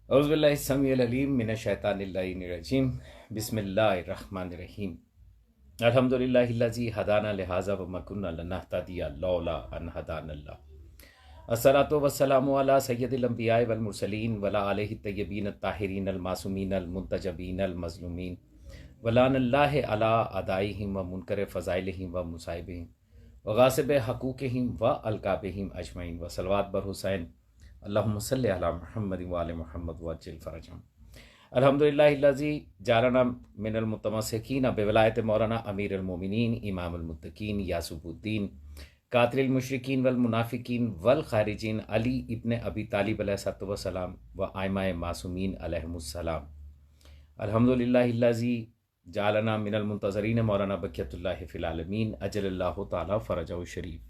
औज़ुबिल्लाहिस्समीउल अलीम मिनश्शैतानिर्रजीम बिस्मिल्लाहिर्रहमानिर्रहीम अल्हम्दुलिल्लाहिल्लज़ी हदाना लिहाज़ा व मा कुन्ना लिनहतदिया लौला अन हदानल्लाह अस्सलातु वस्सलामु अला सय्यदिल अंबिया'i वल मुरसलीन वला आलिहि तय्यबीन अत्ताहिरीन अल मासूमीन अल मुंतजबीन अल मज़लूमीन वलानल्लाहि अला अदाइहिम व मुनकर फ़ज़ाइलिहिम व मुसाइबिहिम व गासिब हक़ूक़िहिम व अलकाबिहिम अजमईन व सलवात बर हुसैन अल्लाहुम्मा सल्लि अला मुहम्मद व आलि मुहम्मद व अज्जिल फ़रजहुम। अल्हम्दुलिल्लाहिल्लज़ी जालना मिनल मुतमस्सिकीन बिवलायत मौलाना अमीरुल मोमिनीन इमामुल मुत्तकीन यासूबुद्दीन कातिल मुशरिकीन वल मुनाफिकीन वल खारिजीन अली इब्न अबी तालिब अलैहिस्सलातु वस्सलाम व आइमाए मासूमीन अलैहिमुस्सलाम। अल्हम्दुलिल्लाहिल्लज़ी जालना मिनल मुंतज़रीन मौलाना बक़ियतुल्लाहि फ़िल आलमीन अजलल्लाहु तआला फ़रजहु शरीफ।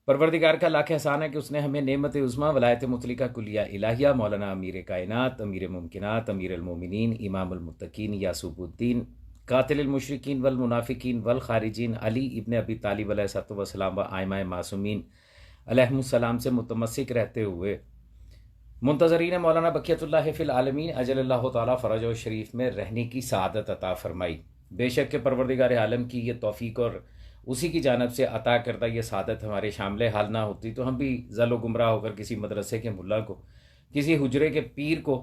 परवरदिगार का लाख एहसान है कि उसने हमें नेमत उज़्मा वलायत मुतलिका कुलिया इलाहिया मौलाना अमीर कायनात अमीर मुमकिनात अमीरुल मोमिनीन इमामुल मुत्तकीन यासूबुद्दीन कातिल मुशरिकीन वल मुनाफिकीन वल खारिजीन अली इब्न अबी तालिब अलैहिस्सलातु वस्सलाम व आइमाए मासूमीन अलैहिमुस्सलाम से मुतमस्सिक रहते हुए मुंतज़रीन मौलाना बक़ियतुल्लाहि फ़िल आलमीन अजलल्लाहु तआला फ़रजहु शरीफ में रहने की सआदत अता फ़रमाई। बेशक के परवरदिगार आलम की ये तौफ़ीक़ और उसी की जानब से अता करता ये सादत हमारे शामिल हाल ना होती तो हम भी ज़लो गुमराह होकर किसी मदरसे के मुल्ला को, किसी हुजरे के पीर को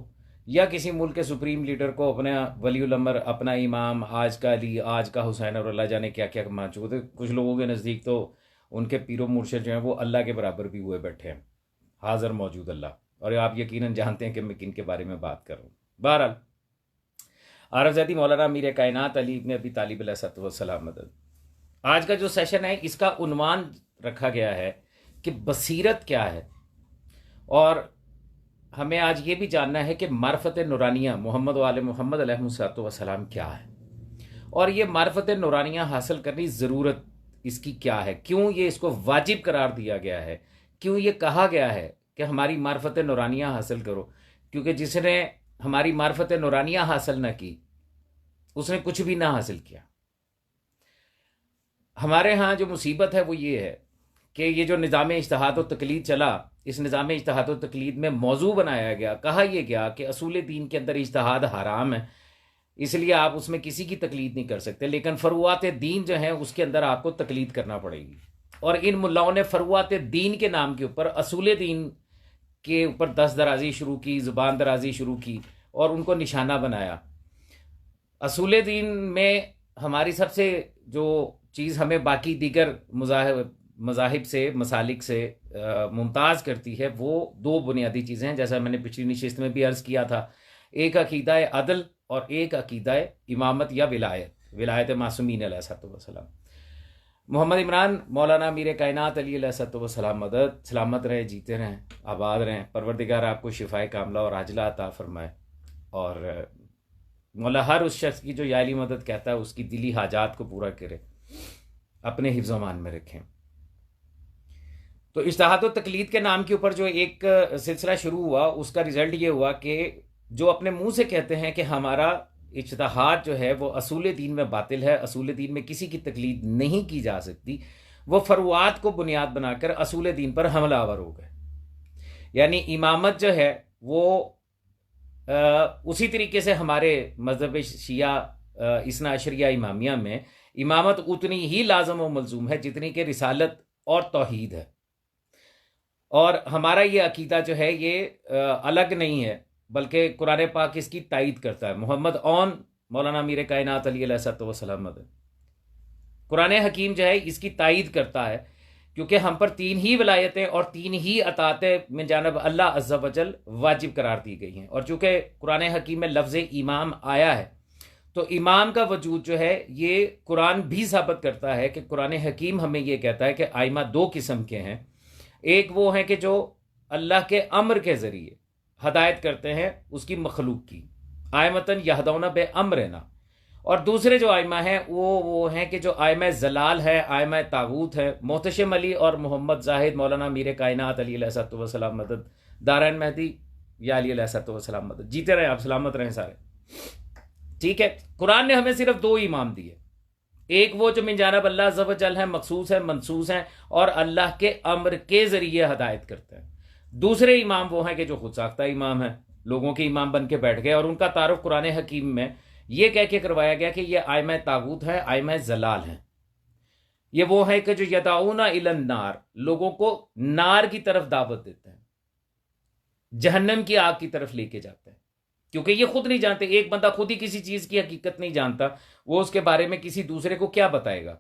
या किसी मुल्क के सुप्रीम लीडर को अपना वलीउल अमर, अपना इमाम, आज का अली, आज का हुसैन और अल्लाह जाने क्या क्या मान चुके थे। कुछ लोगों के नज़दीक तो उनके पीरो मुर्शिद जो हैं वो अल्लाह के बराबर भी हुए बैठे हैं, हाज़र मौजूद अल्लाह। और आप यकीनन जानते हैं कि मैं किन के बारे में बात कर रहा हूँ। बहरहाल आरज़ादी मौलाना अमीर कायनात अली इब्न अबी तालिब अलैहिस्सलातु वस्सलाम मदद। आज का जो सेशन है इसका उन्वान रखा गया है कि बसीरत क्या है, और हमें आज ये भी जानना है कि मार्फत नूरानिया मोहम्मद वाले मोहम्मद अलैहिस्सलातु वस्सलाम क्या है, और ये मार्फत नूरानिया हासिल करनी ज़रूरत इसकी क्या है, क्यों ये इसको वाजिब करार दिया गया है, क्यों ये कहा गया है कि हमारी मार्फत नूरानिया हासिल करो। क्योंकि जिसने हमारी मार्फत नूरानिया हासिल ना की उसने कुछ भी ना हासिल किया। हमारे यहाँ जो मुसीबत है वो ये है कि ये जो निज़ाम इज्तिहाद व तक़लीद चला, इस निज़ाम इज्तिहाद व तक़लीद में मौजू बनाया गया, कहा यह गया कि असूल दीन के अंदर इज्तिहाद हराम है, इसलिए आप उसमें किसी की तक़लीद नहीं कर सकते, लेकिन फ़रुआत दीन जो है उसके अंदर आपको तक़लीद करना पड़ेगी। और इन मुल्लाओं ने फ़रुआत दीन के नाम के ऊपर असूल दीन के ऊपर दस्त दराजी शुरू की, ज़ुबान दराजी शुरू की और उनको निशाना बनाया। असूल दीन में हमारी सबसे जो चीज़ हमें बाकी दीगर मज़ाहिब से, मसालिक से मुमताज़ करती है वो दो बुनियादी चीज़ें हैं, जैसा मैंने पिछली नशिस्त में भी अर्ज़ किया था। एक अकीदा अदल और एक अकीदा इमामत या विलायत मासूमीन अलैहिस्सलाम। मोहम्मद इमरान मौलाना अमीर कायनात अली अलैहिस्सलाम मदद, सलामत रहे, जीते रहें, आबाद रहें। परवरदिगार आपको शिफाए कामला और आजला अता फरमाए, और मौला हर उस शख्स की जो याली मदद कहता है उसकी दिली हाजात को पूरा करे, अपने हिफ्ज़ मान में रखें। तो इज्तिहाद व तक़लीद के नाम के ऊपर जो एक सिलसिला शुरू हुआ उसका रिज़ल्ट ये हुआ कि जो अपने मुंह से कहते हैं कि हमारा इज्तिहाद जो है वो असूल दीन में बातिल है, असूल दीन में किसी की तक़लीद नहीं की जा सकती, वो फ़रुआत को बुनियाद बनाकर असूल दीन पर हमलावर हो गए। यानी इमामत जो है वो उसी तरीके से हमारे मज़हब शिया इसना अशरिया इमामिया में इमामत उतनी ही लाज़म व मलज़ूम है जितनी कि रिसालत और तौहीद है। और हमारा ये अकीदा जो है ये अलग नहीं है, बल्कि कुरान पाक इसकी तायीद करता है। मोहम्मद ऑन मौलाना अमीर कायनात अली अलैहिस्सलाम मदद, कुरान हकीम जो है इसकी तायीद करता है, क्योंकि हम पर तीन ही विलायतें और तीन ही अतातें मिन जानब अल्लाह अज़्ज़ा वजल वाजिब करार दी गई हैं। और चूँकि कुरान हकीम में लफ्ज़ इमाम आया है तो इमाम का वजूद जो है ये कुरान भी साबित करता है कि कुरान हकीम हमें ये कहता है कि आइमा दो किस्म के हैं। एक वो हैं कि जो अल्लाह के अम्र के ज़रिए हदायत करते हैं उसकी मखलूक की, आयमतन यहदौना बे अम्रना, और दूसरे जो आइमा हैं वो हैं कि जो आइमा जलाल है, आइमा तागूत है। मोहतशम अली और मोहम्मद जाहिद मौलाना अमीर कायनात अली अलैहिस्सलाम मदद, दारैन महदी या अली अलैहिस्सलाम मदद, जीते रहें आप, सलामत रहें सारे। ठीक है, कुरान ने हमें सिर्फ दो इमाम दिए, एक वो जो मिन जानब अल्लाह अज़्ज़ा वजल है, मखसूस है, मनसूस हैं और अल्लाह के अम्र के ज़रिए हदायत करते हैं। दूसरे इमाम वो हैं कि जो खुद साख्ता इमाम है, लोगों के इमाम बन के बैठ गए, और उनका तारुफ कुरान हकीम में ये कह के करवाया गया कि ये आयमा तागूत है, आयमा जलाल है। ये वो है कि जो यदाऊना इलन नार, लोगों को नार की तरफ दावत देते हैं, जहन्नम की आग की तरफ लेके जाते हैं, क्योंकि ये खुद नहीं जानते। एक बंदा खुद ही किसी चीज की हकीकत नहीं जानता, वो उसके बारे में किसी दूसरे को क्या बताएगा,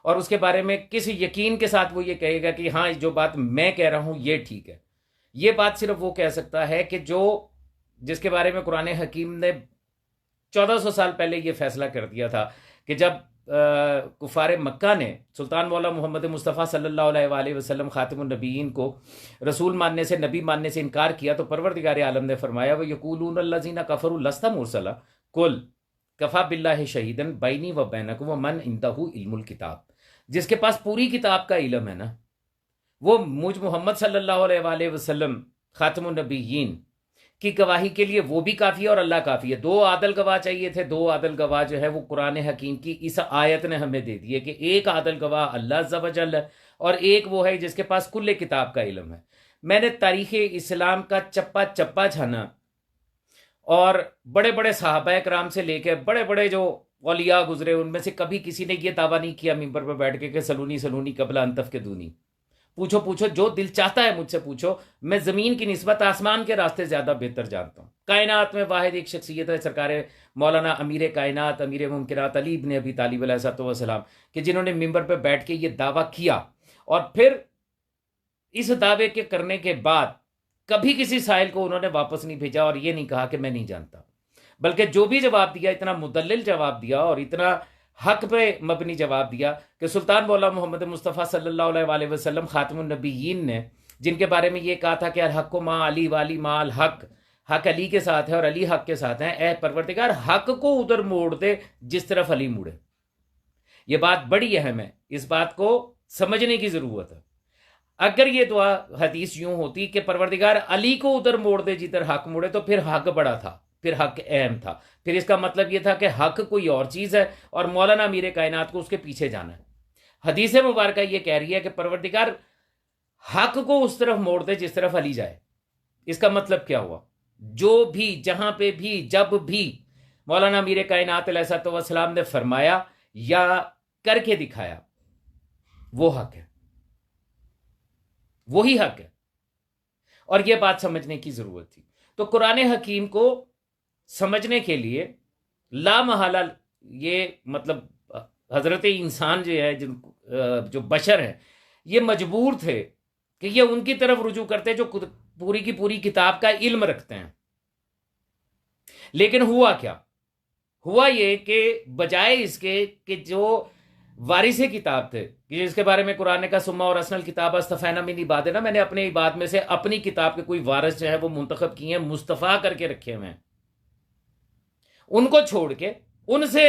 और उसके बारे में किस यकीन के साथ वो ये कहेगा कि हाँ जो बात मैं कह रहा हूं ये ठीक है। ये बात सिर्फ वो कह सकता है कि जो जिसके बारे में कुरान हकीम ने 1400 साल पहले ये फैसला कर दिया था कि जब कुफार मक्का ने सुल्तान मौला मोहम्मद मुस्तफ़ा सल्लल्लाहु अलैहि वसल्लम खातिमुन नबीयीन को रसूल मानने से, नबी मानने से इनकार किया, तो परवरदिगार आलम ने फरमाया व यक़ूलून अल्लज़ीना कफ़रू लस्ता मुरसला कुल कफ़ा बिल्लाहि शहीदन बैनी व बैनकुम व मन इंदहु इल्मुल किताब। जिसके पास पूरी किताब का इल्म है ना, वो मुझ मोहम्मद सल्लल्लाहु अलैहि वसल्लम खातिमुन नबीयीन की गवाही के लिए वो भी काफ़ी है और अल्लाह काफ़ी है। दो आदल गवाह चाहिए थे, दो आदल गवाह जो है वो कुरान हकीम की इस आयत ने हमें दे दी है कि एक आदल गवाह अल्लाह अज़्ज़ा वजल है और एक वो है जिसके पास कुल्ले किताब का इल्म है। मैंने तारीख़ इस्लाम का चप्पा चप्पा छाना और बड़े बड़े सहाबा कराम से लेकर बड़े बड़े जो औलिया गुजरे, उनमें से कभी किसी ने यह दावा नहीं किया मिंबर पर बैठ के सलूनी सलूनी कबला अंतफ के दूनी। पूछो पूछो, जो दिल चाहता है मुझसे पूछो, मैं ज़मीन की निस्बत आसमान के रास्ते ज़्यादा बेहतर जानता हूँ। कायनात में वाहिद एक शख्सियत है सरकार मौलाना अमीर कायनात अमीर मुमकिनात अली इब्न अबी तालिब अलैहिस्सलाम कि जिन्होंने मिंबर पर बैठ के ये दावा किया और फिर इस दावे के करने के बाद कभी किसी साहिल को उन्होंने वापस नहीं भेजा और ये नहीं कहा कि मैं नहीं जानता, बल्कि जो भी जवाब दिया इतना मुदल्लिल जवाब दिया और इतना हक पे मबनी जवाब दिया कि सुल्तान मौला मोहम्मद मुस्तफ़ा सल्लल्लाहु अलैहि वसल्लम खातिमुन नबीयीन ने जिनके बारे में ये कहा था कि हक माँ अली वाली माल हक, हक अली के साथ है और अली हक के साथ है, ए परवरदिगार हक को उधर मोड़ दे जिस तरफ अली मुड़े। ये बात बड़ी अहम है, इस बात को समझने की ज़रूरत है। अगर ये दुआ हदीस यूं होती कि परवरदिगार अली को उधर मोड़ दे जिधर हक मुड़े, तो फिर हक बड़ा था, फिर हक अहम था, फिर इसका मतलब यह था कि हक कोई और चीज़ है और मौलाना अमीर कायनात को उसके पीछे जाना है। हदीस मुबारक ये कह रही है कि परवरदिगार हक को उस तरफ मोड़ दे जिस तरफ अली जाए। इसका मतलब क्या हुआ? जो भी जहां पे भी जब भी मौलाना अमीर कायनात अलैहिस्सलाम ने फरमाया या करके दिखाया वो हक है, वही हक है, और यह बात समझने की जरूरत थी। तो कुरान हकीम को समझने के लिए लामहला ये मतलब हजरत इंसान जो है, जो बशर है, ये मजबूर थे कि ये उनकी तरफ रुजू करते जो पूरी की पूरी किताब का इल्म रखते हैं। लेकिन हुआ क्या? हुआ ये कि बजाय इसके कि जो वारिस किताब थे कि जिसके बारे में कुरान का सुम्मा और असनल किताब अस्तफैना में नहीं बात ना, मैंने अपने इबाद में से अपनी किताब के कोई वारिस जो है वो मुंतखब किए हैं, मुस्तफ़ा करके रखे हुए हैं, उनको छोड़ के उनसे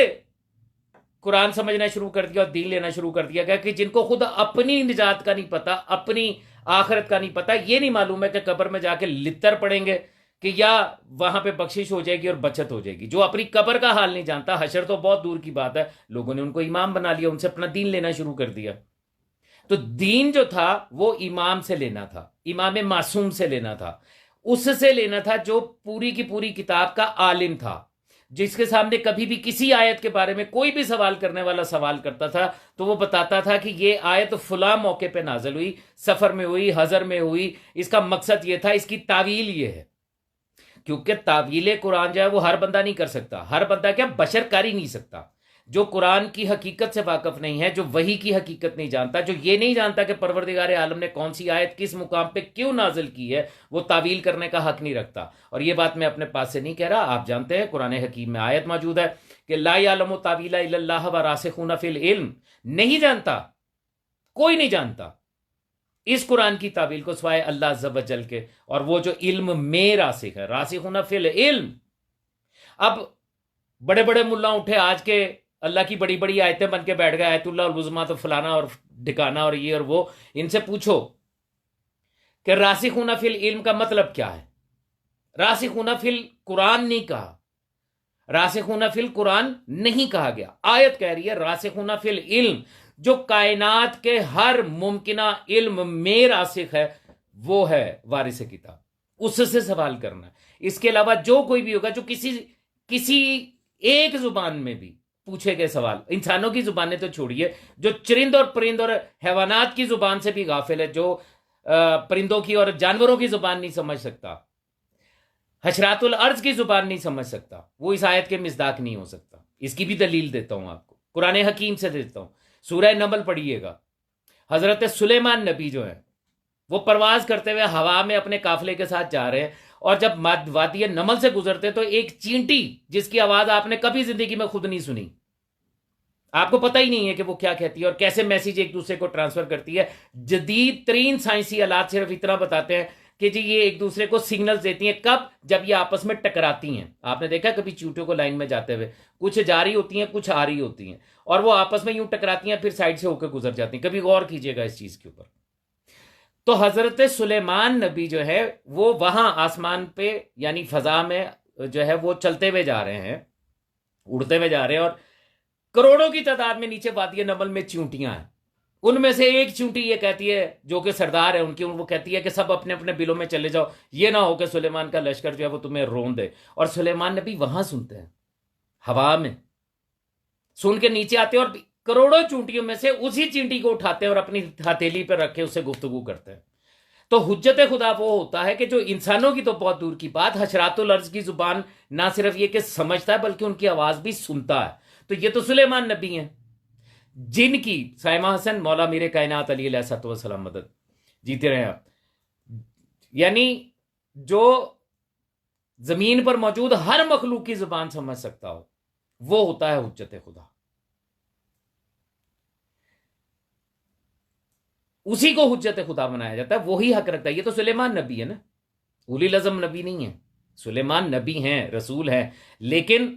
कुरान समझना शुरू कर दिया और दीन लेना शुरू कर दिया गया कि जिनको खुद अपनी निजात का नहीं पता, अपनी आखिरत का नहीं पता, ये नहीं मालूम है कि कब्र में जाके लित्तर पड़ेंगे कि या वहां पे बख्शिश हो जाएगी और बचत हो जाएगी। जो अपनी कब्र का हाल नहीं जानता, हशर तो बहुत दूर की बात है, लोगों ने उनको इमाम बना लिया, उनसे अपना दीन लेना शुरू कर दिया। तो दीन जो था वो इमाम से लेना था, इमाम मासूम से लेना था, उससे लेना था जो पूरी की पूरी किताब का आलिम था, जिसके सामने कभी भी किसी आयत के बारे में कोई भी सवाल करने वाला सवाल करता था तो वो बताता था कि ये आयत फुला मौके पे नाजिल हुई, सफर में हुई, हजर में हुई, इसका मकसद ये था, इसकी तावील ये है। क्योंकि तावील कुरान जो है वो हर बंदा नहीं कर सकता, हर बंदा क्या बशर कर ही नहीं सकता। जो कुरान की हकीकत से वाकफ नहीं है, जो वही की हकीकत नहीं जानता, जो ये नहीं जानता कि परवरदिगार आलम ने कौन सी आयत किस मुकाम पे क्यों नाजिल की है, वो तावील करने का हक नहीं रखता। और ये बात मैं अपने पास से नहीं कह रहा, आप जानते हैं कुरान हकीम में आयत मौजूद है कि ला यालमु तावीला इल्लल्लाह व रासिखूना फिल इल्म, नहीं जानता, कोई नहीं जानता इस कुरान की तावील को सिवाय अल्लाह अज़्ज़ा वजल के, और वो जो इल्म में रासिख है, रासिखूना फिल इल्म। अब बड़े बड़े मुल्ला उठे आज के, अल्लाह की बड़ी बड़ी आयतें बन के बैठ गए, आयतुल्लाह और उज़्मा तो फलाना और ढिकाना और ये और वो। इनसे पूछो कि रासिखूना फिल इल्म का मतलब क्या है। रासिखूना फिल कुरान नहीं कहा, रासिखूना फिल कुरान नहीं कहा गया, आयत कह रही है रासिखूना फिल इल्म, जो कायनात के हर मुमकिना इल्म में रासिख है, वो है वारिस किताब, उससे सवाल करना। इसके अलावा जो कोई भी होगा जो किसी किसी एक जुबान में भी पूछे गए सवाल, इंसानों की जुबानें तो छोड़िए, जो चरिंद और परिंद और हैवानात की जुबान से भी गाफिल है, जो परिंदों की और जानवरों की जुबान नहीं समझ सकता, हशरातुल अर्ज की जुबान नहीं समझ सकता, वो इस आयत के मिसदाक नहीं हो सकता। इसकी भी दलील देता हूं आपको, कुरान हकीम से देता हूं। सूरह नमल पढ़िएगा। हजरत सुलेमान नबी जो है वो परवाज करते हुए हवा में अपने काफिले के साथ जा रहे हैं, और जब वादी नमल से गुजरते तो एक चींटी जिसकी आवाज आपने कभी जिंदगी में खुद नहीं सुनी, आपको पता ही नहीं है कि वो क्या कहती है और कैसे मैसेज एक दूसरे को ट्रांसफर करती है। जदीद तरीन साइंसी आलात सिर्फ इतना बताते हैं कि जी ये एक दूसरे को सिग्नल्स देती हैं। कब? जब ये आपस में टकराती हैं। आपने देखा कभी चींटियों को लाइन में जाते हुए, कुछ जा रही होती हैं कुछ आ रही होती हैं, और वो आपस में यूं टकराती हैं फिर साइड से होकर गुजर जाती हैं। कभी गौर कीजिएगा इस चीज के ऊपर। तो हजरत सुलेमान नबी जो है वो वहां आसमान पे यानी फजा में जो है वो चलते हुए जा रहे हैं, उड़ते हुए जा रहे हैं, और करोड़ों की तादाद में नीचे वादी नमल में चींटियां हैं। उनमें से एक चींटी ये कहती है, जो कि सरदार है उनकी, वो कहती है कि सब अपने अपने बिलों में चले जाओ, ये ना हो कि सुलेमान का लश्कर जो है वो तुम्हें रोन दे। और सुलेमान नबी वहां सुनते हैं, हवा में सुन के नीचे आते हैं, और करोड़ों चूंटियों में से उसी चींटी को उठाते हैं और अपनी हथेली पर रख के उससे गुफ्तगू करते हैं। तो हुज्जत खुदा वो होता है कि जो इंसानों की तो बहुत दूर की बात, हशरातुल अर्ज की जुबान ना सिर्फ ये कि समझता है बल्कि उनकी आवाज भी सुनता है। तो ये तो सुलेमान नबी हैं, जिनकी साइमा हसन मौला मीरे कायनात अली अलैहिस्सलाम मदद, जीते रहे आप, यानी जो जमीन पर मौजूद हर मखलूक की जुबान समझ सकता हो, वो होता है हुज्जत खुदा। उसी को हुज्जत खुदा बनाया जाता है, वही हक रखता है। ये तो सुलेमान नबी है ना, उलील अज़म नबी नहीं है। सुलेमान नबी हैं, रसूल हैं, लेकिन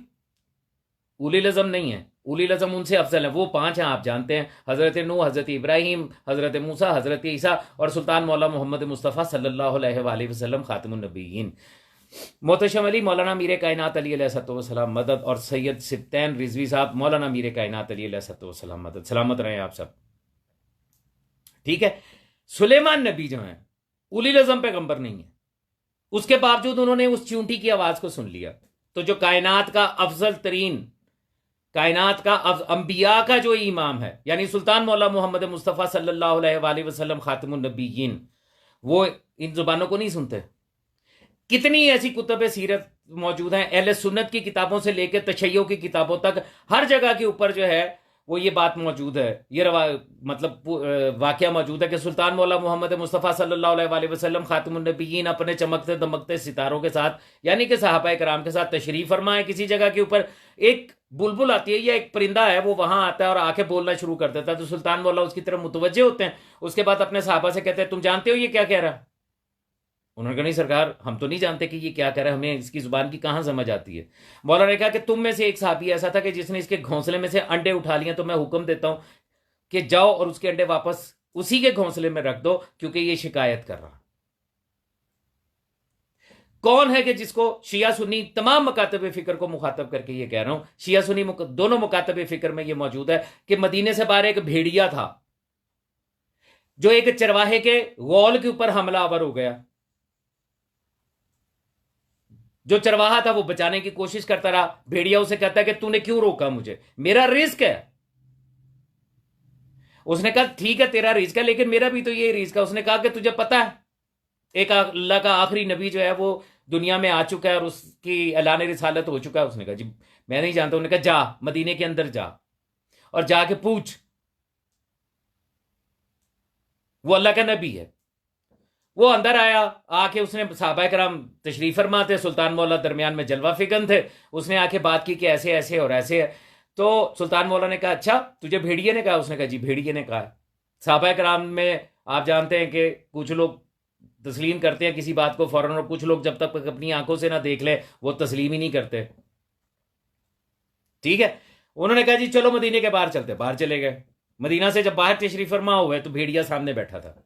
उलील अज़म नहीं है। उलील अज़म उनसे अफजल है, वो पांच हैं, आप जानते हैं, हज़रत नूह, हज़रत इब्राहिम, हज़रत मूसा, हज़रत ईसा और सुल्तान मौला मोहम्मद मुस्तफ़ा सल्लल्लाहु अलैहि वसल्लम खातिमुन नबीयीन। मोहतशम अली मौलाना मीर कायनात अली अलैहिस्सलाम मदद, और सैयद सिब्तैन रिजवी साहब मौलाना मीर कायनात अली अलैहिस्सलाम मदद, सलामत रहें आप सब। ठीक है। सुलेमान नबी जो है उलील अज़म पैगंबर नहीं है, उसके बावजूद उन्होंने उस चूंटी की आवाज को सुन लिया। तो जो कायनात का अफजल तरीन, कायनात का अंबिया का जो इमाम है, यानी सुल्तान मौला मोहम्मद मुस्तफ़ा सल्लल्लाहु अलैहि वसल्लम खातिमुन नबीयीन, वो इन जुबानों को नहीं सुनते। कितनी ऐसी कुतुब सीरत मौजूद हैं, अहले सुन्नत की किताबों से लेकर तशय्यो की किताबों तक, हर जगह के ऊपर जो है वो ये बात मौजूद है, ये मतलब वाकया मौजूद है कि सुल्तान मौला मोहम्मद मुस्तफ़ा सल्लल्लाहु अलैहि वसल्लम खातिमुन नबीयीन अपने चमकते दमकते सितारों के साथ, यानी कि सहाबाए कराम के साथ तशरीफ फरमा है। किसी जगह के ऊपर एक बुलबुल आती है या एक परिंदा है, वो वहां आता है और आके बोलना शुरू कर देता है, तो सुल्तान मौला उसकी तरफ मुतवज्जे होते हैं। उसके बाद अपने सहाबा से कहते हैं, तुम जानते हो ये क्या कह रहा है? उन्होंने कहा, नहीं सरकार, हम तो नहीं जानते कि ये क्या कह रहा है, हमें इसकी जुबान की कहां समझ आती है। मौलाना ने कहा कि तुम में से एक साहबी ऐसा था कि जिसने इसके घोंसले में से अंडे उठा लिए, तो मैं हुक्म देता हूं कि जाओ और उसके अंडे वापस उसी के घोंसले में रख दो, क्योंकि ये शिकायत कर रहा। कौन है कि जिसको शिया सुन्नी तमाम मकातब फिक्र को मुखातब करके ये कह रहा हूं, शिया सुन्नी दोनों मकातब फिक्र में ये मौजूद है कि मदीने से बाहर एक भेड़िया था जो एक चरवाहे के गौल के ऊपर हमलावर हो गया। जो चरवाहा था वो बचाने की कोशिश करता रहा। भेड़िया उसे कहता है कि तूने क्यों रोका मुझे, मेरा रिस्क है। उसने कहा ठीक है तेरा रिस्क है, लेकिन मेरा भी तो ये रिस्क है। उसने कहा कि तुझे पता है एक अल्लाह का आखिरी नबी जो है वो दुनिया में आ चुका है और उसकी ऐलान रिसालत हो चुका है। उसने कहा जी मैं नहीं जानता। उन्होंने कहा जा मदीने के अंदर जा और जाके पूछ, वो अल्लाह का नबी है। वो अंदर आया, आके उसने सहाबा कराम तशरीफ फरमा थे, सुल्तान मौला दरमियान में जलवा फिकन थे। उसने आके बात की कि ऐसे ऐसे और ऐसे है। तो सुल्तान मौला ने कहा अच्छा तुझे भेड़िए ने कहा? उसने कहा जी भेड़िए ने कहा। सहाबा कराम में आप जानते हैं कि कुछ लोग तस्लीम करते हैं किसी बात को फौरन, और कुछ लोग जब तक अपनी आंखों से ना देख ले वो तस्लीम ही नहीं करते। ठीक है। उन्होंने कहा जी चलो मदीने के बाहर चलते। बाहर चले गए। मदीना से जब बाहर तशरीफ फरमा हुए तो भेड़िया सामने बैठा था।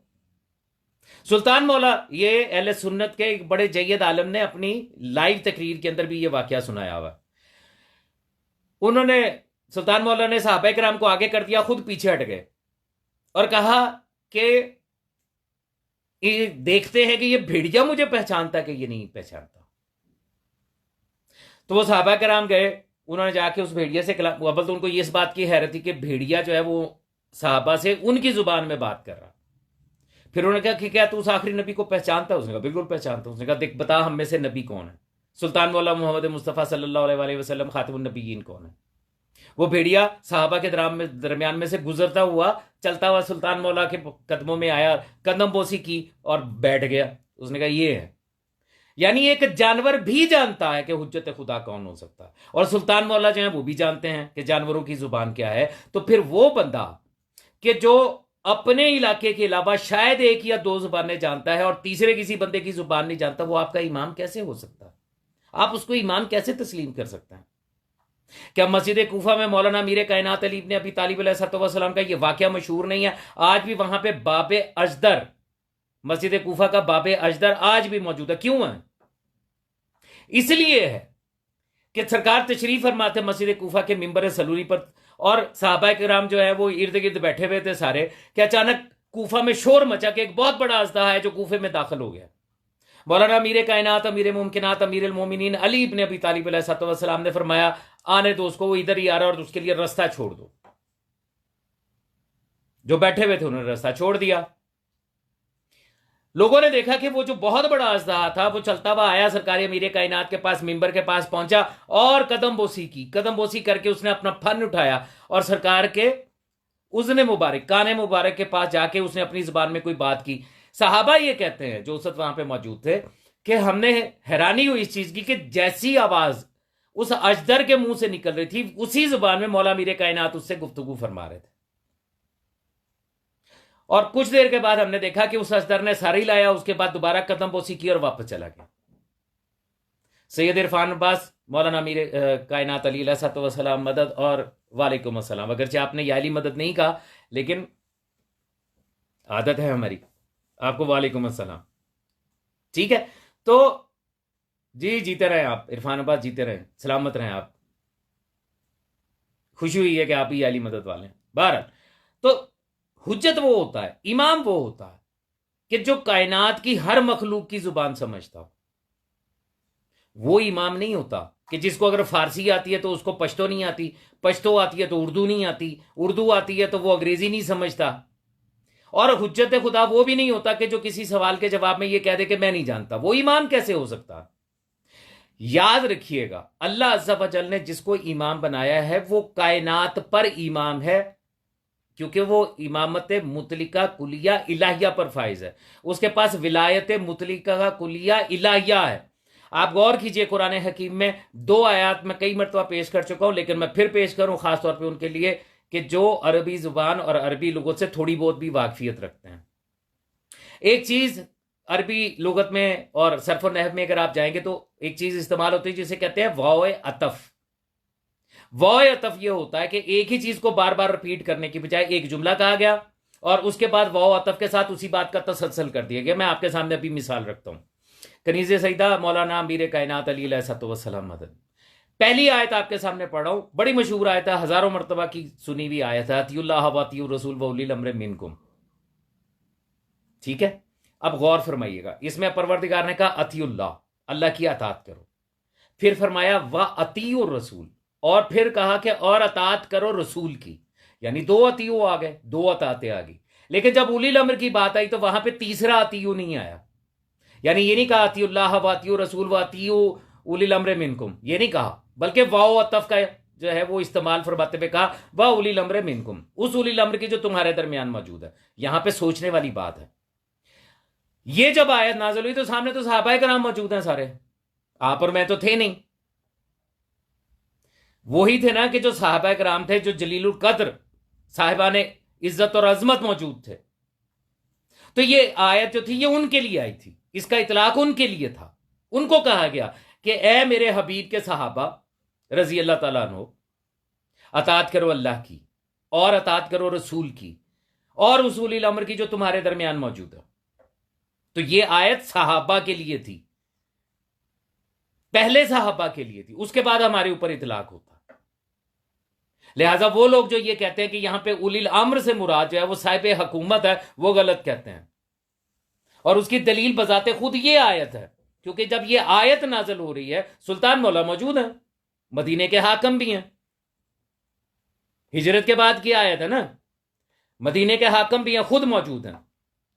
सुल्तान मौला, ये अहले सुन्नत के एक बड़े जय्यद आलम ने अपनी लाइव तकरीर के अंदर भी ये वाकया सुनाया हुआ। उन्होंने, सुल्तान मौला ने सहाबा कराम को आगे कर दिया, खुद पीछे हट गए और कहा कि ये देखते हैं कि ये भेड़िया मुझे पहचानता कि ये नहीं पहचानता। तो वो सहाबा कराम गए, उन्होंने जाके उस भेड़िया से अव्वल तो उनको ये इस बात की हैरत थी कि भेड़िया जो है वो सहाबा से उनकी जुबान में बात कर रहा। फिर उन्होंने कहा कि क्या तू उस आखिरी नबी को पहचानता है? उसने कहा बिल्कुल पहचानता हूं। उसने कहा देख बता हम में से नबी कौन है? सुल्तान मौला मोहम्मद मुस्तफ़ा सल्लल्लाहु अलैहि वसल्लम खातिमुन नबीयीन कौन है? वो भेड़िया साहबा के दरमियान में से गुजरता हुआ चलता हुआ सुल्तान मौला के कदमों में आया, कदम बोसी की और बैठ गया। उसने कहा ये है। यानी एक जानवर भी जानता है कि हुज्जत खुदा कौन हो सकता है, और सुल्तान मौला जो है वो भी जानते हैं कि जानवरों की जुबान क्या है। तो फिर वो बंदा कि जो अपने इलाके के अलावा शायद एक या दो जुबानें जानता है और तीसरे किसी बंदे की जुबान नहीं जानता, वो आपका इमाम कैसे हो सकता है? आप उसको इमाम कैसे तस्लीम कर सकते हैं? क्या मस्जिद कूफा में मौलाना मीर कायनात अली इब्न अबी तालिब अलैहिस्सलाम का ये वाकया मशहूर नहीं है? आज भी वहां पे बाबे अजदर, मस्जिद कूफा का बाबे अजदर आज भी मौजूद है। क्यों है? इसलिए है कि सरकार तशरीफ फरमाते मस्जिद कूफा के मिंबर सलूरी पर, और साहबा किराम जो है वो इर्द गिर्द बैठे हुए थे सारे, कि अचानक कूफा में शोर मचा कि एक बहुत बड़ा अजदा है जो कूफे में दाखिल हो गया। मौलाना मीर कायनात अमीर मुमकिनात अमीर मोमिनीन अली इब्न अबी तालिब अलैहिस्सलाम ने फरमाया आने दो उसको, वो इधर ही आ रहा है और उसके लिए रास्ता छोड़ दो। जो बैठे हुए थे उन्होंने रास्ता छोड़ दिया। लोगों ने देखा कि वो जो बहुत बड़ा अजदा था वो चलता हुआ आया, सरकारी अमीर कायनात के पास मिंबर के पास पहुंचा और कदम बोसी की। कदम बोसी करके उसने अपना फन उठाया और सरकार के उज़्न मुबारक, काने मुबारक के पास जाके उसने अपनी जुबान में कोई बात की। साहबा ये कहते हैं जो उस वक्त वहां पे मौजूद थे कि हमने हैरानी हुई इस चीज की कि जैसी आवाज उस अजदर के मुंह से निकल रही थी उसी जुबान में मौला मीर कायनात उससे गुफ्तगू फरमा रहे थे। और कुछ देर के बाद हमने देखा कि उस अजदर ने सारी लाया, उसके बाद दोबारा कदम बोसी की और वापस चला गया। सैयद इरफान अब्बास मौलाना मीर कायनात अली अलैहिस्सलाम मदद और वालेकुम अस्सलाम। अगरचे आपने याली मदद नहीं कहा लेकिन आदत है हमारी, आपको वालेकुम अस्सलाम। ठीक है, तो जी जीते रहे आप इरफान अब्बास, जीते रहे, सलामत रहें आप। खुशी हुई है कि आप ही याली मदद वाले हैं। बहरहाल, तो हुज्जत वो होता है, इमाम वो होता है कि जो कायनात की हर मखलूक की जुबान समझता हो। वो इमाम नहीं होता कि जिसको अगर फारसी आती है तो उसको पश्तो नहीं आती, पश्तो आती है तो उर्दू नहीं आती, उर्दू आती है तो वो अंग्रेजी नहीं समझता। और हुज्जत खुदा वो भी नहीं होता कि जो किसी सवाल के जवाब में ये कह दे कि मैं नहीं जानता। वो इमाम कैसे हो सकता? याद रखिएगा, अल्लाह अज़्ज़ा वजल ने जिसको इमाम बनाया है वो कायनात पर इमाम है, क्योंकि वो इमामत मुतलिका कुलिया इलाहिया पर फाइज है। उसके पास विलायत मुतलिका का कुलिया इलाहिया है। आप गौर कीजिए, कुरान हकीम में 2 आयात में कई मरतबा पेश कर चुका हूं, लेकिन मैं फिर पेश करूं खासतौर पर उनके लिए कि जो अरबी जुबान और अरबी लुगत से थोड़ी बहुत भी वाकफियत रखते हैं। एक चीज अरबी लुगत में और सर्फ और नहव में अगर आप जाएंगे तो एक चीज इस्तेमाल होती है जिसे कहते हैं वाओ अतफ। वाओ अतफ ये होता है कि एक ही चीज को बार बार रिपीट करने की बजाय एक जुमला कहा गया और उसके बाद वाओ अतफ के साथ उसी बात का तसलसल कर दिया गया। मैं आपके सामने अभी मिसाल रखता हूं। कनीज़ सईदा मौलाना मीर कायनात अली अलैहिस्सलाम मदद, पहली आयत आपके सामने पढ़ रहा हूं, बड़ी मशहूर आयत है, हजारों मरतबा की सुनी हुई आयत है, अतियुल्लाह व अतियुर रसूल व उलिल अम्र मिनकुम। ठीक है, अब गौर फरमाइएगा, इसमें परवरदिगार ने कहा अतियुल्लाह, अल्लाह की अतात करो, फिर फरमाया व अतियुर रसूल, और फिर कहा कि और अतात करो रसूल की। यानी 2 अतियु आ गए, 2 अताते आ गई। लेकिन जब उलिल अम्र की बात आई तो वहां पे तीसरा अतियु नहीं आया। यानी ये नहीं कहा अतियुल्लाह व अतियु रसूल व अतियु उलिल अम्र मिनकुम, ये नहीं कहा, बल्कि वाओ अतफ का जो है वो इस्तेमाल फरमाते हुए कहा व उलिल अम्र मिनकुम, उस उलिल अम्र की जो तुम्हारे दरमियान मौजूद है। यहां पे सोचने वाली बात है। ये जब आयत नाज़िल हुई तो सामने तो सहाबाए कराम मौजूद हैं सारे, आप और मैं तो थे नहीं। वही थे ना कि जो सहाबाए कराम थे, जो जलीलुल कद्र साहिबाने इज्जत और अजमत मौजूद थे। तो ये आयत जो थी ये उनके लिए आई थी, इसका इतलाक उनके लिए था। उनको कहा गया कि ए मेरे हबीब के सहाबा रजी अल्लाह ताला अन्हो, अतात करो अल्लाह की और अतात करो रसूल की और उसूल अमर की जो तुम्हारे दरमियान मौजूद है। तो ये आयत सहाबा के लिए थी, पहले सहाबा के लिए थी, उसके बाद हमारे ऊपर इतलाक होता। लिहाजा वो लोग जो ये कहते हैं कि यहां पे उलिल अम्र से मुराद जो है वो साहिब हुकूमत है, वो गलत कहते हैं। और उसकी दलील बजाते खुद ये आयत है, क्योंकि जब ये आयत नाजल हो रही है सुल्तान मौला मौजूद है, मदीने के हाकम भी हैं, हिजरत के बाद की आयत है ना, मदीने के हाकम भी हैं, खुद मौजूद हैं।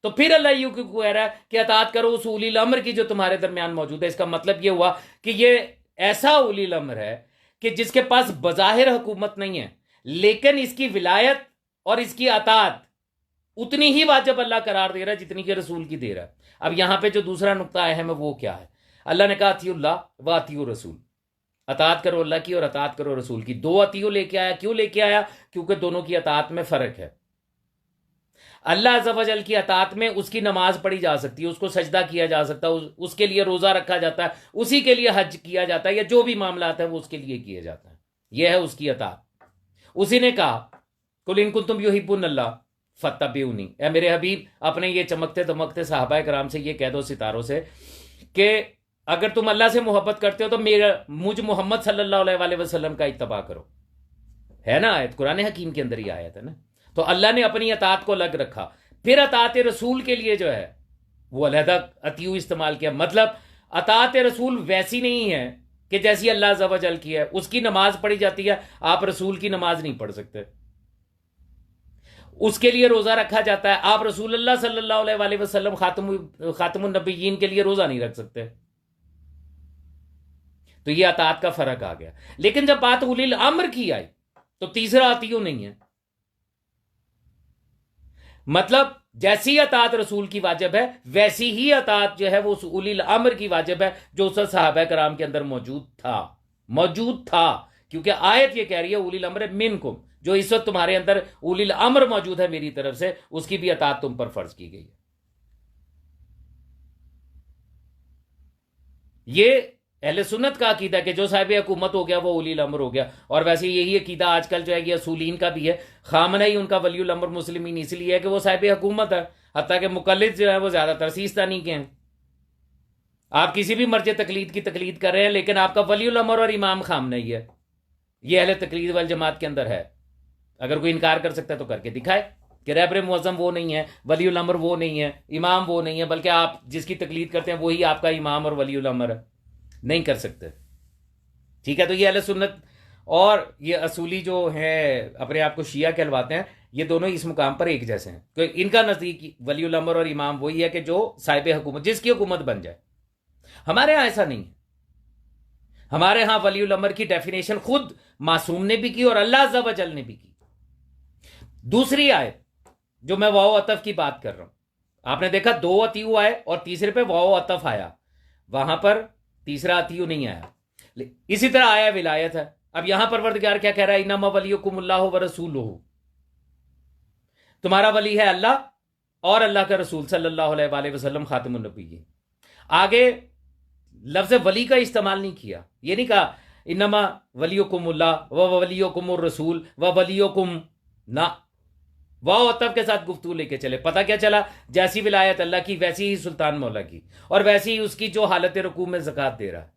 तो फिर अल्लाह यूं क्यों कह रहा है कि अतात करो उस उलील अम्र की जो तुम्हारे दरमियान मौजूद है? इसका मतलब ये हुआ कि ये ऐसा उलील अम्र है कि जिसके पास बज़ाहिर हुकूमत नहीं है, लेकिन इसकी विलायत और इसकी अतात उतनी ही वाजिब अल्लाह करार दे रहा है जितनी कि रसूल की दे रहा है। अब यहां पे जो दूसरा नुक्ता है हमें वो क्या है? अल्लाह ने कहा अतीउल्लाह व अतीउ रसूल, अतात करो अल्लाह की और अतात करो रसूल की। दो अतीउ लेके आया, क्यों लेके आया? क्योंकि दोनों की अतात में फर्क है। अल्लाह अज़्ज़ व जल की अतात में उसकी नमाज पढ़ी जा सकती है, उसको सजदा किया जा सकता है, उसके लिए रोज़ा रखा जाता है, उसी के लिए हज किया जाता है, या जो भी मामला आता है वो उसके लिए किया जाता है। यह है उसकी अतात। उसी ने कहा कुल इन कुंतुम युहिब्बुनल्लाह फत्तबिऊनी, ए मेरे हबीब अपने ये चमकते दमकते सहाबा कराम से ये कह दो, सितारों से, कि अगर तुम अल्लाह से मोहब्बत करते हो तो मुझ मोहम्मद सल्लल्लाहु अलैहि वसल्लम का इत्तबा करो। है ना आयत, कुरान हकीम के अंदर ही आयत है ना। तो अल्लाह ने अपनी अतात को अलग रखा, फिर अतात रसूल के लिए जो है वो अलहदा अतीयु इस्तेमाल किया। मतलब अतात रसूल वैसी नहीं है कि जैसी अल्लाह अज़्ज़ व जल की है, उसकी नमाज पढ़ी जाती है, आप रसूल की नमाज नहीं पढ़ सकते। उसके लिए रोजा रखा जाता है, आप रसूल अल्लाह सल्लल्लाहु अलैहि वसल्लम खातमुन नबिय्यीन के लिए रोजा नहीं रख सकते। तो ये अतात का फर्क आ गया। लेकिन जब बात उलिल अम्र की आई तो तीसरा अतीयु नहीं है। मतलब जैसी अतात रसूल की वाजिब है वैसी ही अतात जो है वो उस उलिल अम्र की वाजिब है जो उस सहाबा कराम के अंदर मौजूद था। क्योंकि आयत ये कह रही है उलिल अम्र मिनकुम, जो इस वक्त तुम्हारे अंदर उलिल अम्र मौजूद है मेरी तरफ से, उसकी भी अतात तुम पर फर्ज की गई है। ये अहले सुन्नत का अकीदा है कि जो साहिब हुकूमत हो गया वो उलील अम्र हो गया। और वैसे यही अकीदा आजकल जो है ये असूलीन का भी है। खामना ही उनका वलीउल अम्र मुस्लिमीन इसलिए है कि वो साहिब हुकूमत है, हत्ता कि मुकल्लिद जो है वो ज्यादातर सीस्तानी के हैं। आप किसी भी मर्ज तकलीद की तकलीद कर रहे हैं, लेकिन आपका वलीउल अम्र और इमाम खामना ही है। ये अहले तकलीद वल जमात के अंदर है। अगर कोई इनकार कर सकता है तो करके दिखाए कि रहबर मुअज़्ज़म वो नहीं है, वलीउल अम्र वो नहीं है, इमाम वो नहीं है, बल्कि आप जिसकी तकलीद करते हैं वही आपका इमाम और वलीउल अम्र है। नहीं कर सकते। ठीक है, तो ये अहले सुन्नत और ये असूली जो है अपने आप को शिया कहलवाते हैं, ये दोनों इस मुकाम पर एक जैसे हैं। तो इनका नजदीक वलीउल अम्र और इमाम वही है कि जो साहिब हुकूमत, जिसकी हुकूमत बन जाए। हमारे यहां ऐसा नहीं है। हमारे यहां वलीउल अम्र की डेफिनेशन खुद मासूम ने भी की और अल्लाह अज़्ज़ व जल ने भी की। दूसरी आयत जो मैं वाओ अतफ की बात कर रहा हूं, आपने देखा दो अतीयु आए और तीसरे पे वाओ अतफ आया, वहां पर तीसरा अतीयु नहीं आया। इसी तरह आया विलायत है। अब यहां परवरदिगार क्या कह रहा है? इन्नमा वलियुकुमुल्लाहु व रसूलुहु, तुम्हारा वली है अल्लाह और अल्लाह का रसूल सल्लल्लाहु अलैहि वसल्लम खातिमुन नबिय्यीन। आगे लफ्ज वली का इस्तेमाल नहीं किया। ये नहीं कहा इन्नमा वलियुकुमुल्लाह व वलियुकुमुर रसूल व वलियुकुम, ना, वाओ अतफ के साथ गुफ्तगू लेके चले। पता क्या चला? जैसी विलायत अल्लाह की वैसी ही सुल्तान मौला की, और वैसी ही उसकी जो हालत रुकू में ज़कात दे रहा है।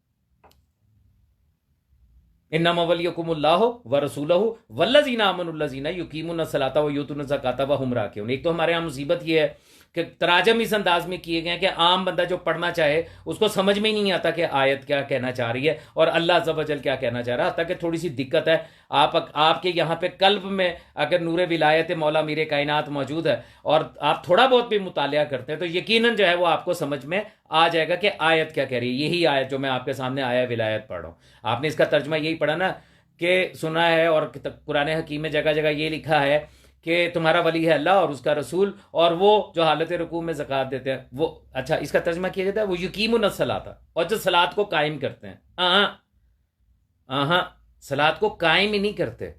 इन्नमा वलियुकुमुल्लाहु व रसूलुहु वल्लज़ीना आमनुल्लज़ीना युकीमुनस सलाता व यूतुनज़ ज़काता व हुम राकिऊन। एक तो हमारे यहाँ मुसीबत ये है कि तराजम इस अंदाज में किए गए हैं कि आम बंदा जो पढ़ना चाहे उसको समझ में ही नहीं आता कि आयत क्या कहना चाह रही है और अल्लाह अज़्ज़ व जल क्या कहना चाह रहा है। ताकि थोड़ी सी दिक्कत है। आपके यहाँ पे कल्ब में अगर नूर विलायत मौला मीरे कायनात मौजूद है और आप थोड़ा बहुत भी मुतालिया करते हैं तो यकीनन जो है वो आपको समझ में आ जाएगा कि आयत क्या कह रही है। यही आयत जो मैं आपके सामने आया विलायत पढ़ रहा हूँ, आपने इसका तर्जमा यही पढ़ा ना कि सुना है, और कुरान हकीम में जगह जगह ये लिखा है कि तुम्हारा वली है अल्लाह और उसका रसूल, और वो जो हालत रुकू में ज़कात देते हैं वो। अच्छा, इसका तर्जमा किया जाता है वो युकीमुनस सलाता, और जो सलात को कायम करते हैं। सलात को कायम ही नहीं करते,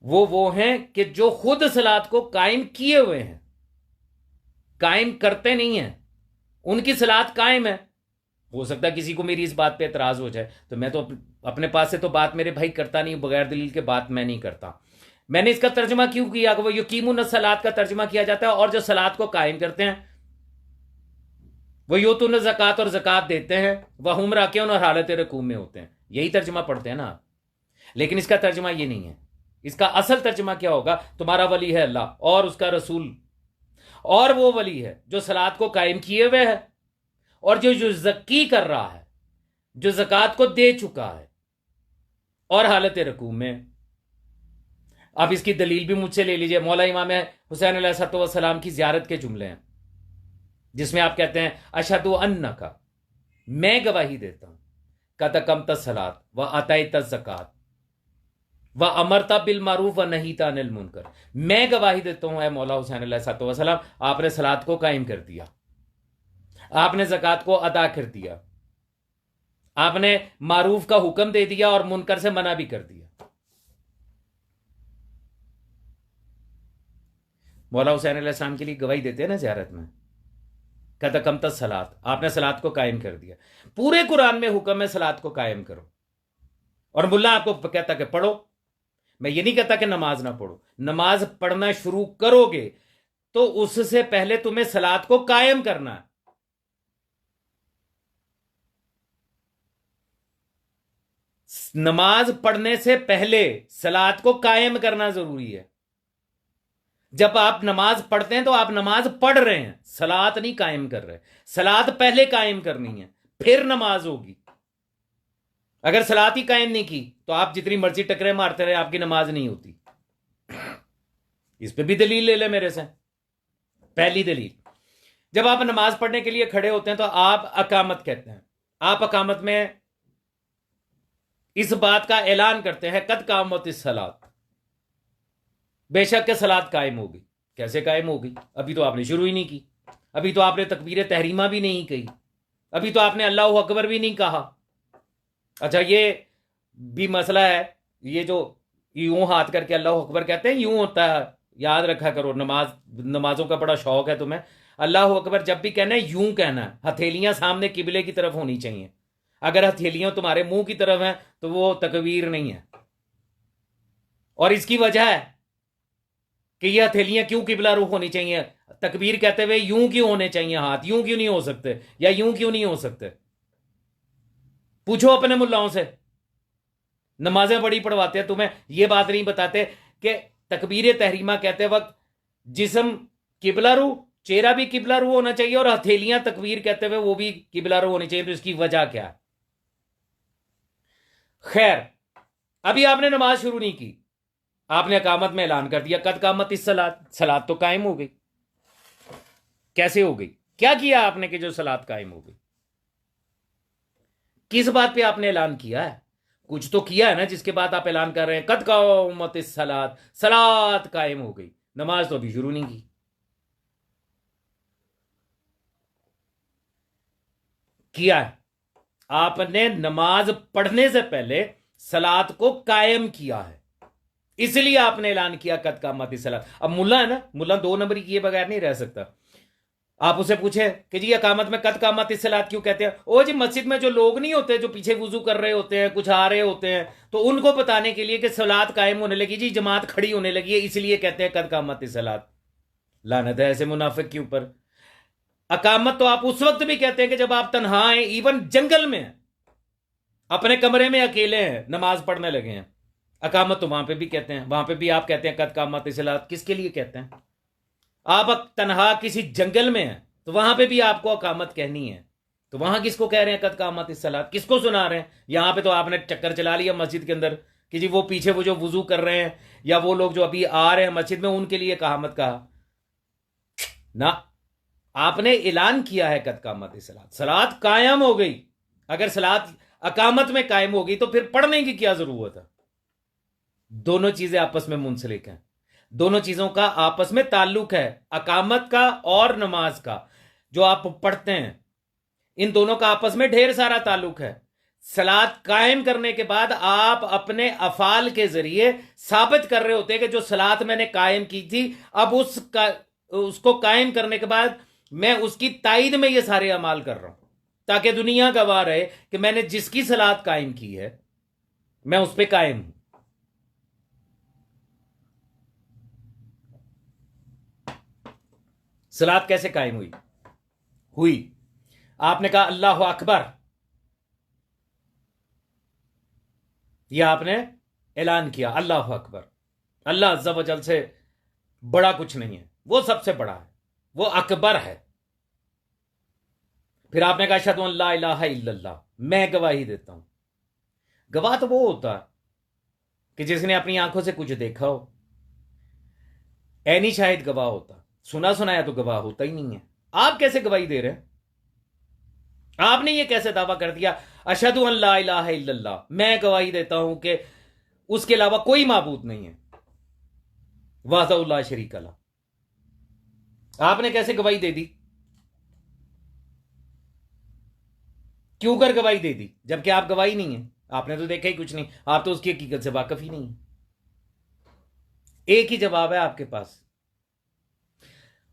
वो हैं कि जो खुद सलात को कायम किए हुए हैं, कायम करते नहीं हैं। उनकी सलात कायम है। हो सकता है किसी को मेरी इस बात पे एतराज हो जाए, तो मैं तो अपने पास से तो बात मेरे भाई करता नहीं, बगैर दलील के बात मैं नहीं करता। मैंने इसका तर्जमा क्यों किया कि वो युकीमुनस सलात का तर्जमा किया जाता है, और जो सलात को कायम करते हैं वो यूतुन ज़कात और ज़कात देते हैं, वह हुम राकिऊन और हालत रुकू में होते हैं। यही तर्जमा पढ़ते हैं ना आप। लेकिन इसका तर्जमा ये नहीं है। इसका असल तर्जमा क्या होगा? तुम्हारा वली है अल्लाह और उसका रसूल, और वो वली है जो सलात को कायम किए हुए है और जो ज़क्की कर रहा है, जो ज़कात को दे चुका है और हालत रकूम में। आप इसकी दलील भी मुझसे ले लीजिए। मौला इमाम हुसैन अलैहिस्सलाम की ज़ियारत के जुमले हैं जिसमें आप कहते हैं अशहदु अन्नका, मैं गवाही देता हूं, कद अक़मत सलात व अतैत ज़कात व अमरता बिल मारूफ व नहीता अनिल मुनकर। मैं गवाही देता हूं, है मौला हुसैन अलैहिस्सलाम, आपने सलात को कायम कर दिया, आपने ज़कात को अदा कर दिया, आपने मारूफ का हुक्म दे दिया और मुनकर से मना भी कर दिया। मौला हुसैन अलैहिस्सलाम के लिए गवाही देते हैं ना ज़ियारत में, कद अक़मत सलात, आपने सलात को कायम कर दिया। पूरे कुरान में हुक्म है सलात को कायम करो, और मुल्ला आपको कहता कि पढ़ो। मैं ये नहीं कहता कि नमाज ना पढ़ो, नमाज पढ़ना शुरू करोगे तो उससे पहले तुम्हें सलात को कायम करना है। नमाज पढ़ने से पहले सलात को कायम करना जरूरी है। जब आप नमाज पढ़ते हैं तो आप नमाज पढ़ रहे हैं, सलात नहीं कायम कर रहे। सलात पहले कायम करनी है, फिर नमाज होगी। अगर सलात ही कायम नहीं की तो आप जितनी मर्जी टकरे मारते रहे, आपकी नमाज नहीं होती। इस पे भी दलील ले ले मेरे से। पहली दलील, जब आप नमाज पढ़ने के लिए खड़े होते हैं तो आप अकामत कहते हैं। आप अकामत में इस बात का ऐलान करते हैं कद कामत इस सलात, बेशक के सलात कायम होगी। कैसे कायम होगी? अभी तो आपने शुरू ही नहीं की, अभी तो आपने तकबीर तहरीमा भी नहीं कही, अभी तो आपने अल्लाह अकबर भी नहीं कहा। अच्छा, ये भी मसला है, ये जो यूं हाथ करके अल्लाह अकबर कहते हैं, यूं होता है, याद रखा करो। नमाजों का बड़ा शौक है तुम्हें। अल्लाह अकबर जब भी कहना है यूं कहना है, हथेलियां सामने किबले की तरफ होनी चाहिए। अगर हथेलियां तुम्हारे मुंह की तरफ हैं तो वो तकबीर नहीं है। और इसकी वजह है कि ये हथेलियां क्यों किबला रुख होनी चाहिए? तकबीर कहते हुए यूं क्यों होने चाहिए? हाथ यूं क्यों नहीं हो सकते, या यूं क्यों नहीं हो सकते? पूछो अपने मुल्लाओं से। नमाजें बड़ी पढ़वाते हैं, तुम्हें ये बात नहीं बताते कि तकबीर तहरीमा कहते वक्त जिस्म किबला रू, चेहरा भी किबला रू होना चाहिए, और हथेलियां तकबीर कहते हुए वो भी किबला रू होनी चाहिए। तो इसकी वजह क्या है? खैर, अभी आपने नमाज शुरू नहीं की, आपने अकामत में ऐलान कर दिया कद कामत इस सलात, सलात तो कायम हो गई। कैसे हो गई? क्या किया आपने कि जो सलात कायम हो गई? किस बात पे आपने ऐलान किया है? कुछ तो किया है ना, जिसके बाद आप ऐलान कर रहे हैं कद कामत इस सलात, सलात कायम हो गई। नमाज तो अभी शुरू नहीं की। किया है आपने, नमाज पढ़ने से पहले सलात को कायम किया है, इसलिए आपने ऐलान किया कद कामत इस सलात। अब मुल्ला है ना, मुल्ला 2 नंबरी किए बगैर नहीं रह सकता। आप उसे पूछे कि जी अकामत में कद कामत इस सलात क्यों कहते हैं? ओ जी, मस्जिद में जो लोग नहीं होते, जो पीछे वुजू कर रहे होते हैं, कुछ आ रहे होते हैं, तो उनको बताने के लिए कि सलात कायम होने लगी जी, जमात खड़ी होने लगी है, इसलिए कहते हैं कद कामत इस सलात। लानत है ऐसे मुनाफिक के ऊपर। अकामत तो आप उस वक्त भी कहते हैं कि जब आप तन्हा हैं, इवन जंगल में हैं, अपने कमरे में अकेले हैं, नमाज पढ़ने लगे हैं। अकामत तो वहां पे भी कहते हैं, वहां पे भी आप कहते हैं कद कामत इस सलात। किसके लिए कहते हैं? आप तन्हा किसी जंगल में हैं तो वहां पे भी आपको अकामत कहनी है, तो वहां किसको कह रहे हैं कद कामत इस सलात? किसको सुना रहे हैं? यहां पे तो आपने चक्कर चला लिया मस्जिद के अंदर कि जी वो पीछे वो जो वुजू कर रहे हैं, या वो लोग जो अभी आ रहे हैं मस्जिद में, उनके लिए कहामत कहा ना। आपने ऐलान किया है कद कामत इस सलात, सलात कायम हो गई। अगर सलात अकामत में कायम होगी तो फिर पढ़ने की क्या जरूरत है? दोनों चीजें आपस में मुंसलिक हैं, दोनों चीजों का आपस में ताल्लुक है, अकामत का और नमाज का। जो आप पढ़ते हैं, इन दोनों का आपस में ढेर सारा ताल्लुक है। सलात कायम करने के बाद आप अपने अफाल के जरिए साबित कर रहे होते हैं कि जो सलात मैंने कायम की थी, अब उसको कायम करने के बाद मैं उसकी तायद में ये सारे अमाल कर रहा हूं, ताकि दुनिया गवाह रहे कि मैंने जिसकी सलात कायम की है मैं उस पर कायम हूं। सलात कैसे कायम हुई? आपने कहा अल्लाह अकबर, यह आपने ऐलान किया अल्लाह अकबर। अल्लाह अज़्ज़ा वजल से बड़ा कुछ नहीं है, वो सबसे बड़ा है, वो अकबर है। फिर आपने कहा अशहदु अन ला इलाहा इल्लल्लाह, मैं गवाही देता हूं। गवाह तो वो होता है कि जिसने अपनी आंखों से कुछ देखा हो। ऐनी शाहिद गवाह होता, सुना सुनाया तो गवाह होता ही नहीं है। आप कैसे गवाही दे रहे हैं? आपने ये कैसे दावा कर दिया अशहदु अन ला इलाहा इल्लल्लाह, मैं गवाही देता हूं कि उसके अलावा कोई माबूद नहीं है, वाहदहु ला शरीका लह। आपने कैसे गवाही दे दी? क्यों कर गवाही दे दी जबकि आप गवाही नहीं है? आपने तो देखा ही कुछ नहीं, आप तो उसकी हकीकत से वाकिफ ही नहीं है। एक ही जवाब है आपके पास,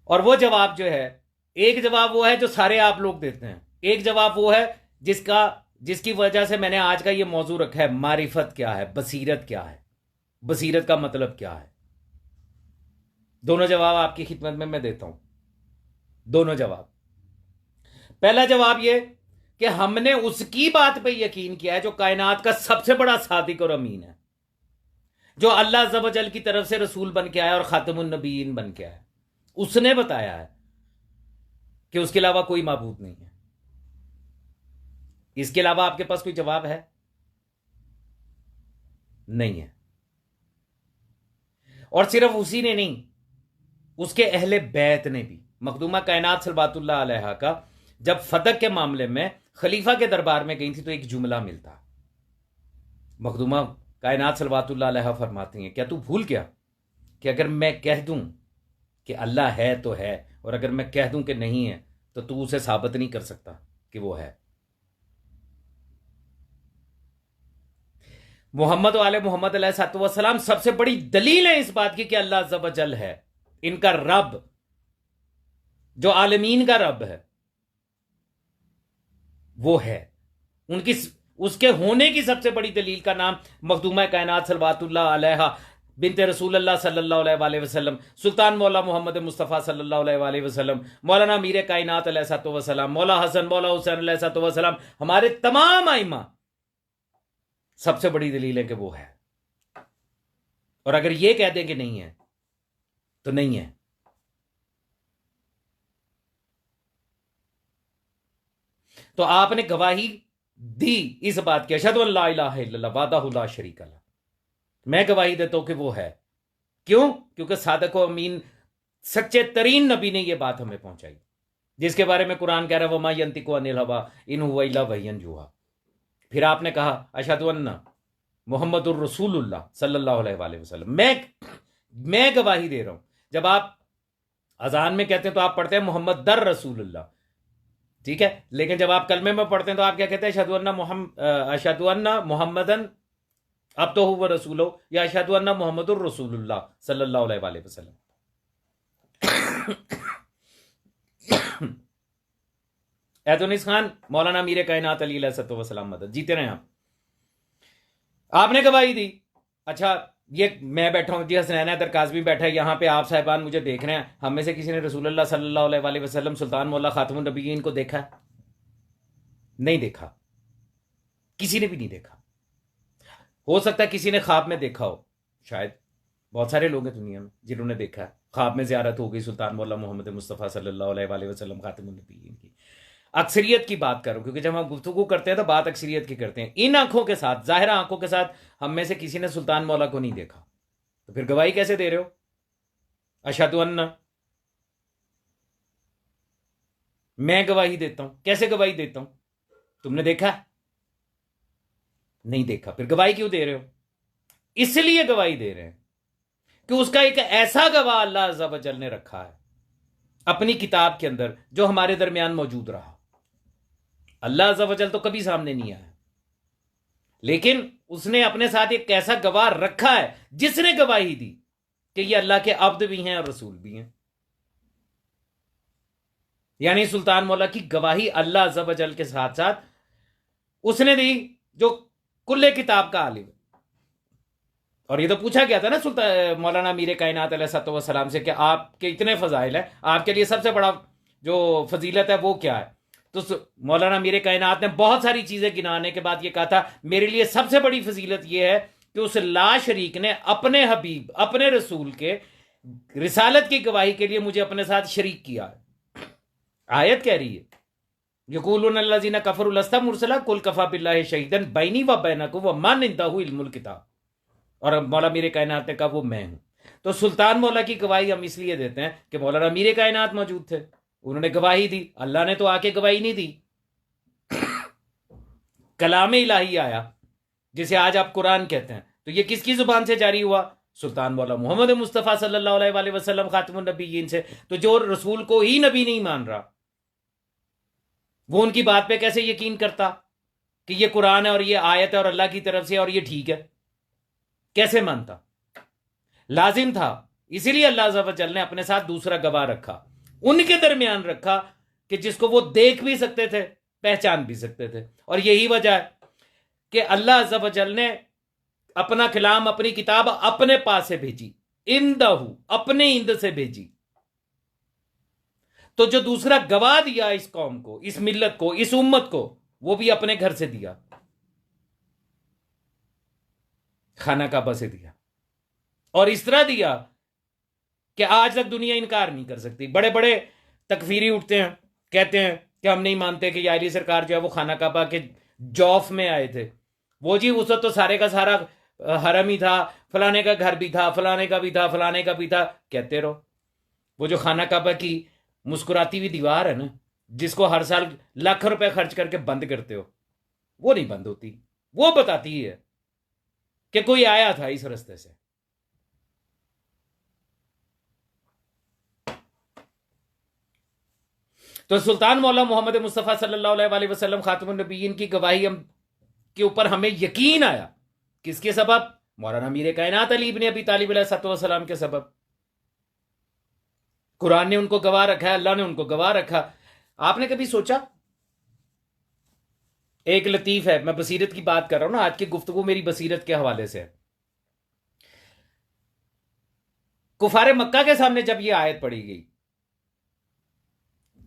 और वो जवाब जो है, एक जवाब वो है जो सारे आप लोग देते हैं, एक जवाब वो है जिसकी वजह से मैंने आज का ये मौजू रखा है, मारिफत क्या है, बसीरत क्या है, बसीरत का मतलब क्या है। दोनों जवाब आपकी खिदमत में मैं देता हूं, दोनों जवाब। पहला जवाब ये कि हमने उसकी बात पे यकीन किया है जो कायनात का सबसे बड़ा सादिक और अमीन है, जो अल्लाह अज़्ज़ व जल की तरफ से रसूल बन के आया और खातमुन नबीयीन बन के आया। उसने बताया है कि उसके अलावा कोई माबूद नहीं है। इसके अलावा आपके पास कोई जवाब है? नहीं है। और सिर्फ उसी ने नहीं, उसके अहले बैत ने भी। मखदूमा कायनात सलवातुल्लाह अलैहा का जब फतक के मामले में खलीफा के दरबार में गई थी तो एक जुमला मिलता। मखदूमा कायनात सलवातुल्लाह अलैहा फरमाती हैं, क्या तू भूल गया कि अगर मैं कह दूं कि अल्लाह है तो है, और अगर मैं कह दूं कि नहीं है तो तू उसे साबित नहीं कर सकता कि वो है। मोहम्मद वाले मोहम्मद अलैहिस्सलाम सबसे बड़ी दलील है इस बात की कि अल्लाह अज़्ज़ व जल है, इनका रब, जो आलमीन का रब है वो है। उनकी उसके होने की सबसे बड़ी दलील का नाम मखदूमा कायनात सल्लल्लाहु अलैहा बिनते रसूलुल्लाह सल्लल्लाहु अलैहि वसल्लम, सुल्तान मौला मोहम्मद मुस्तफ़ा सल्लल्लाहु अलैहि वसल्लम, मौलाना मीर कायनात अलैहिस्सलाम, मौला हसन मौला हुसैन अलैहिस्सलाम, हमारे तमाम आइमा सबसे बड़ी दलील है कि वो है। और अगर ये कह दें कि नहीं है तो नहीं है। तो आपने गवाही दी इस बात की, अशहदु अन ला इलाहा इल्लल्लाह वहदहु ला शरीका लह, मैं गवाही देता हूं कि वो है। क्यों? क्योंकि सादिक व अमीन सच्चे तरीन नबी ने यह बात हमें पहुंचाई, जिसके बारे में कुरान कह रहा है वमा यंतिकु अनिल हवा इन हुवा इल्ला वहयन युहा। फिर आपने कहा अशहदु अन्ना मुहम्मदुर रसूलुल्लाह सल्लल्लाहु अलैहि वसल्लम, मैं गवाही दे रहा हूं। जब आप अजान में कहते हैं तो आप पढ़ते हैं मोहम्मद दर रसूलुल्लाह, ठीक है, लेकिन जब आप कलमे में पढ़ते हैं तो आप क्या कहते हैं? अशहदु अन्ना मुहम्मदन अब तो हुआ रसूलो, या अशहदु अन्ना मुहम्मदुर रसूलुल्लाह सल्लल्लाहु अलैहि वसल्लम। एतुनिस खान मौलाना मीर कायनात अली अलैहिस्सलाम मदद, जीते रहे आप। आपने गवाही दी। अच्छा, ये मैं बैठा हूं जी, हसनैन हैदर काज़मी बैठा है यहां पे, आप साहिबान मुझे देख रहे हैं, हम में से किसी ने रसूलुल्लाह सल्लल्लाहु अलैहि वसल्लम सुल्तान मौला खातमुन नबीयीन को देखा है? नहीं देखा, किसी ने भी नहीं देखा। हो सकता है किसी ने ख्वाब में देखा हो, शायद। बहुत सारे लोग हैं दुनिया में जिन्होंने देखा है, ख्वाब में ज़ियारत हो गई सुल्तान मौला मोहम्मद मुस्तफ़ा सल्लल्लाहु अलैहि वसल्लम खातमुन नबीयीन की। अक्सरियत की बात करूं, क्योंकि जब हम गुफ्तगू करते हैं तो बात अक्सरियत की करते हैं। इन आंखों के साथ, ज़ाहिरा आंखों के साथ, हम में से किसी ने सुल्तान मौला को नहीं देखा, तो फिर गवाही कैसे दे रहे हो? अशहदु अन्ना, मैं गवाही देता हूं। कैसे गवाही देता हूं? तुमने देखा? नहीं देखा, फिर गवाही क्यों दे रहे हो? इसलिए गवाही दे रहे हैं कि उसका एक ऐसा गवाह अल्लाह अज़्ज़ व जल ने रखा है अपनी किताब के अंदर जो हमारे दरमियान मौजूद रहा। अल्लाह अज़्ज़ व जल तो कभी सामने नहीं आया, लेकिन उसने अपने साथ एक ऐसा गवाह रखा है जिसने गवाही दी कि ये अल्लाह के अब्द भी हैं और रसूल भी हैं। यानी सुल्तान मौला की गवाही अल्लाह अज़्ज़ व जल के साथ साथ उसने दी जो कुल्ले किताब का आलिम। और ये तो पूछा गया था ना सुल्तान मौलाना मीर कायनात अलैहिस्सलाम से कि आपके इतने फजाइल है, आपके लिए सबसे बड़ा जो फजीलत है वो क्या है? तो मौलाना मीर कायनात ने बहुत सारी चीज़ें गिनाने के बाद ये कहा था, मेरे लिए सबसे बड़ी फजीलत ये है कि उस ला शरीक ने अपने हबीब, अपने रसूल के रिसालत की गवाही के लिए मुझे अपने साथ शरीक किया है। आयत कह रही है, यक़ूलून अल्लज़ीना कफ़रू लस्ता मुरसला कुल कफ़ा बिल्लाहि शहीदन बैनी व बैनकुम व मा इंदहु इल्मुल किताब। और मौला मीर कायनात ने कहा वो मैं हूं। तो सुल्तान मौला की गवाही हम इसलिए देते हैं कि मौलाना मीर कायनात मौजूद थे, उन्होंने गवाही दी, अल्लाह ने तो आके गवाही नहीं दी। कलाम इलाही आया जिसे आज आप कुरान कहते हैं, तो ये किसकी जुबान से जारी हुआ? सुल्तान मौला मोहम्मद मुस्तफ़ा सल्लल्लाहु अलैहि वसल्लम खातिमुन नबिय्यीन से। तो जो रसूल को ही नबी नहीं मान रहा, वो उनकी बात पे कैसे यकीन करता कि ये कुरान है और ये आयत है और अल्लाह की तरफ से और ये ठीक है? कैसे मानता? लाजिम था, इसीलिए अल्लाह अज़्ज़ा व जल ने अपने साथ दूसरा गवाह रखा, उनके दरमियान रखा कि जिसको वो देख भी सकते थे, पहचान भी सकते थे। और यही वजह है कि अल्लाह अज़्ज़ा व जल ने अपना कलाम, अपनी किताब अपने पास से भेजी, इंदहू, अपने इंद से भेजी। तो जो दूसरा गवाह दिया इस कौम को, इस मिल्लत को, इस उम्मत को, वो भी अपने घर से दिया, खाना काबा से दिया। और इस तरह दिया कि आज तक दुनिया इनकार नहीं कर सकती। बड़े बड़े तकफीरी उठते हैं, कहते हैं कि हम नहीं मानते कि यारी सरकार जो है वो खाना काबा के जौफ में आए थे। वो जी उस वक्त तो सारे का सारा हरम ही था, फलाने का घर भी था, फलाने का भी था, फलाने का भी था, कहते रहो। वो जो खाना काबा की मुस्कुराती हुई दीवार है ना, जिसको हर साल लाख रुपए खर्च करके बंद करते हो, वो नहीं बंद होती। वो बताती है कि कोई आया था इस रास्ते से। तो सुल्तान मौला मोहम्मद मुस्तफ़ा सल्लल्लाहु अलैहि वसल्लम खातिमुन नबिय्यीन की गवाही हम के ऊपर हमें यकीन आया, किसके सबब? मौलाना मीर कायनात अली इब्न अबी तालिब अलैहिस्सलाम के सबब। कुरान ने उनको गवाह रखा है, अल्लाह ने उनको गवाह रखा। आपने कभी सोचा, एक लतीफ है, मैं बसीरत की बात कर रहा हूं ना, आज की गुफ्तगू मेरी बसीरत के हवाले से है। कुफारे मक्का के सामने जब यह आयत पढ़ी गई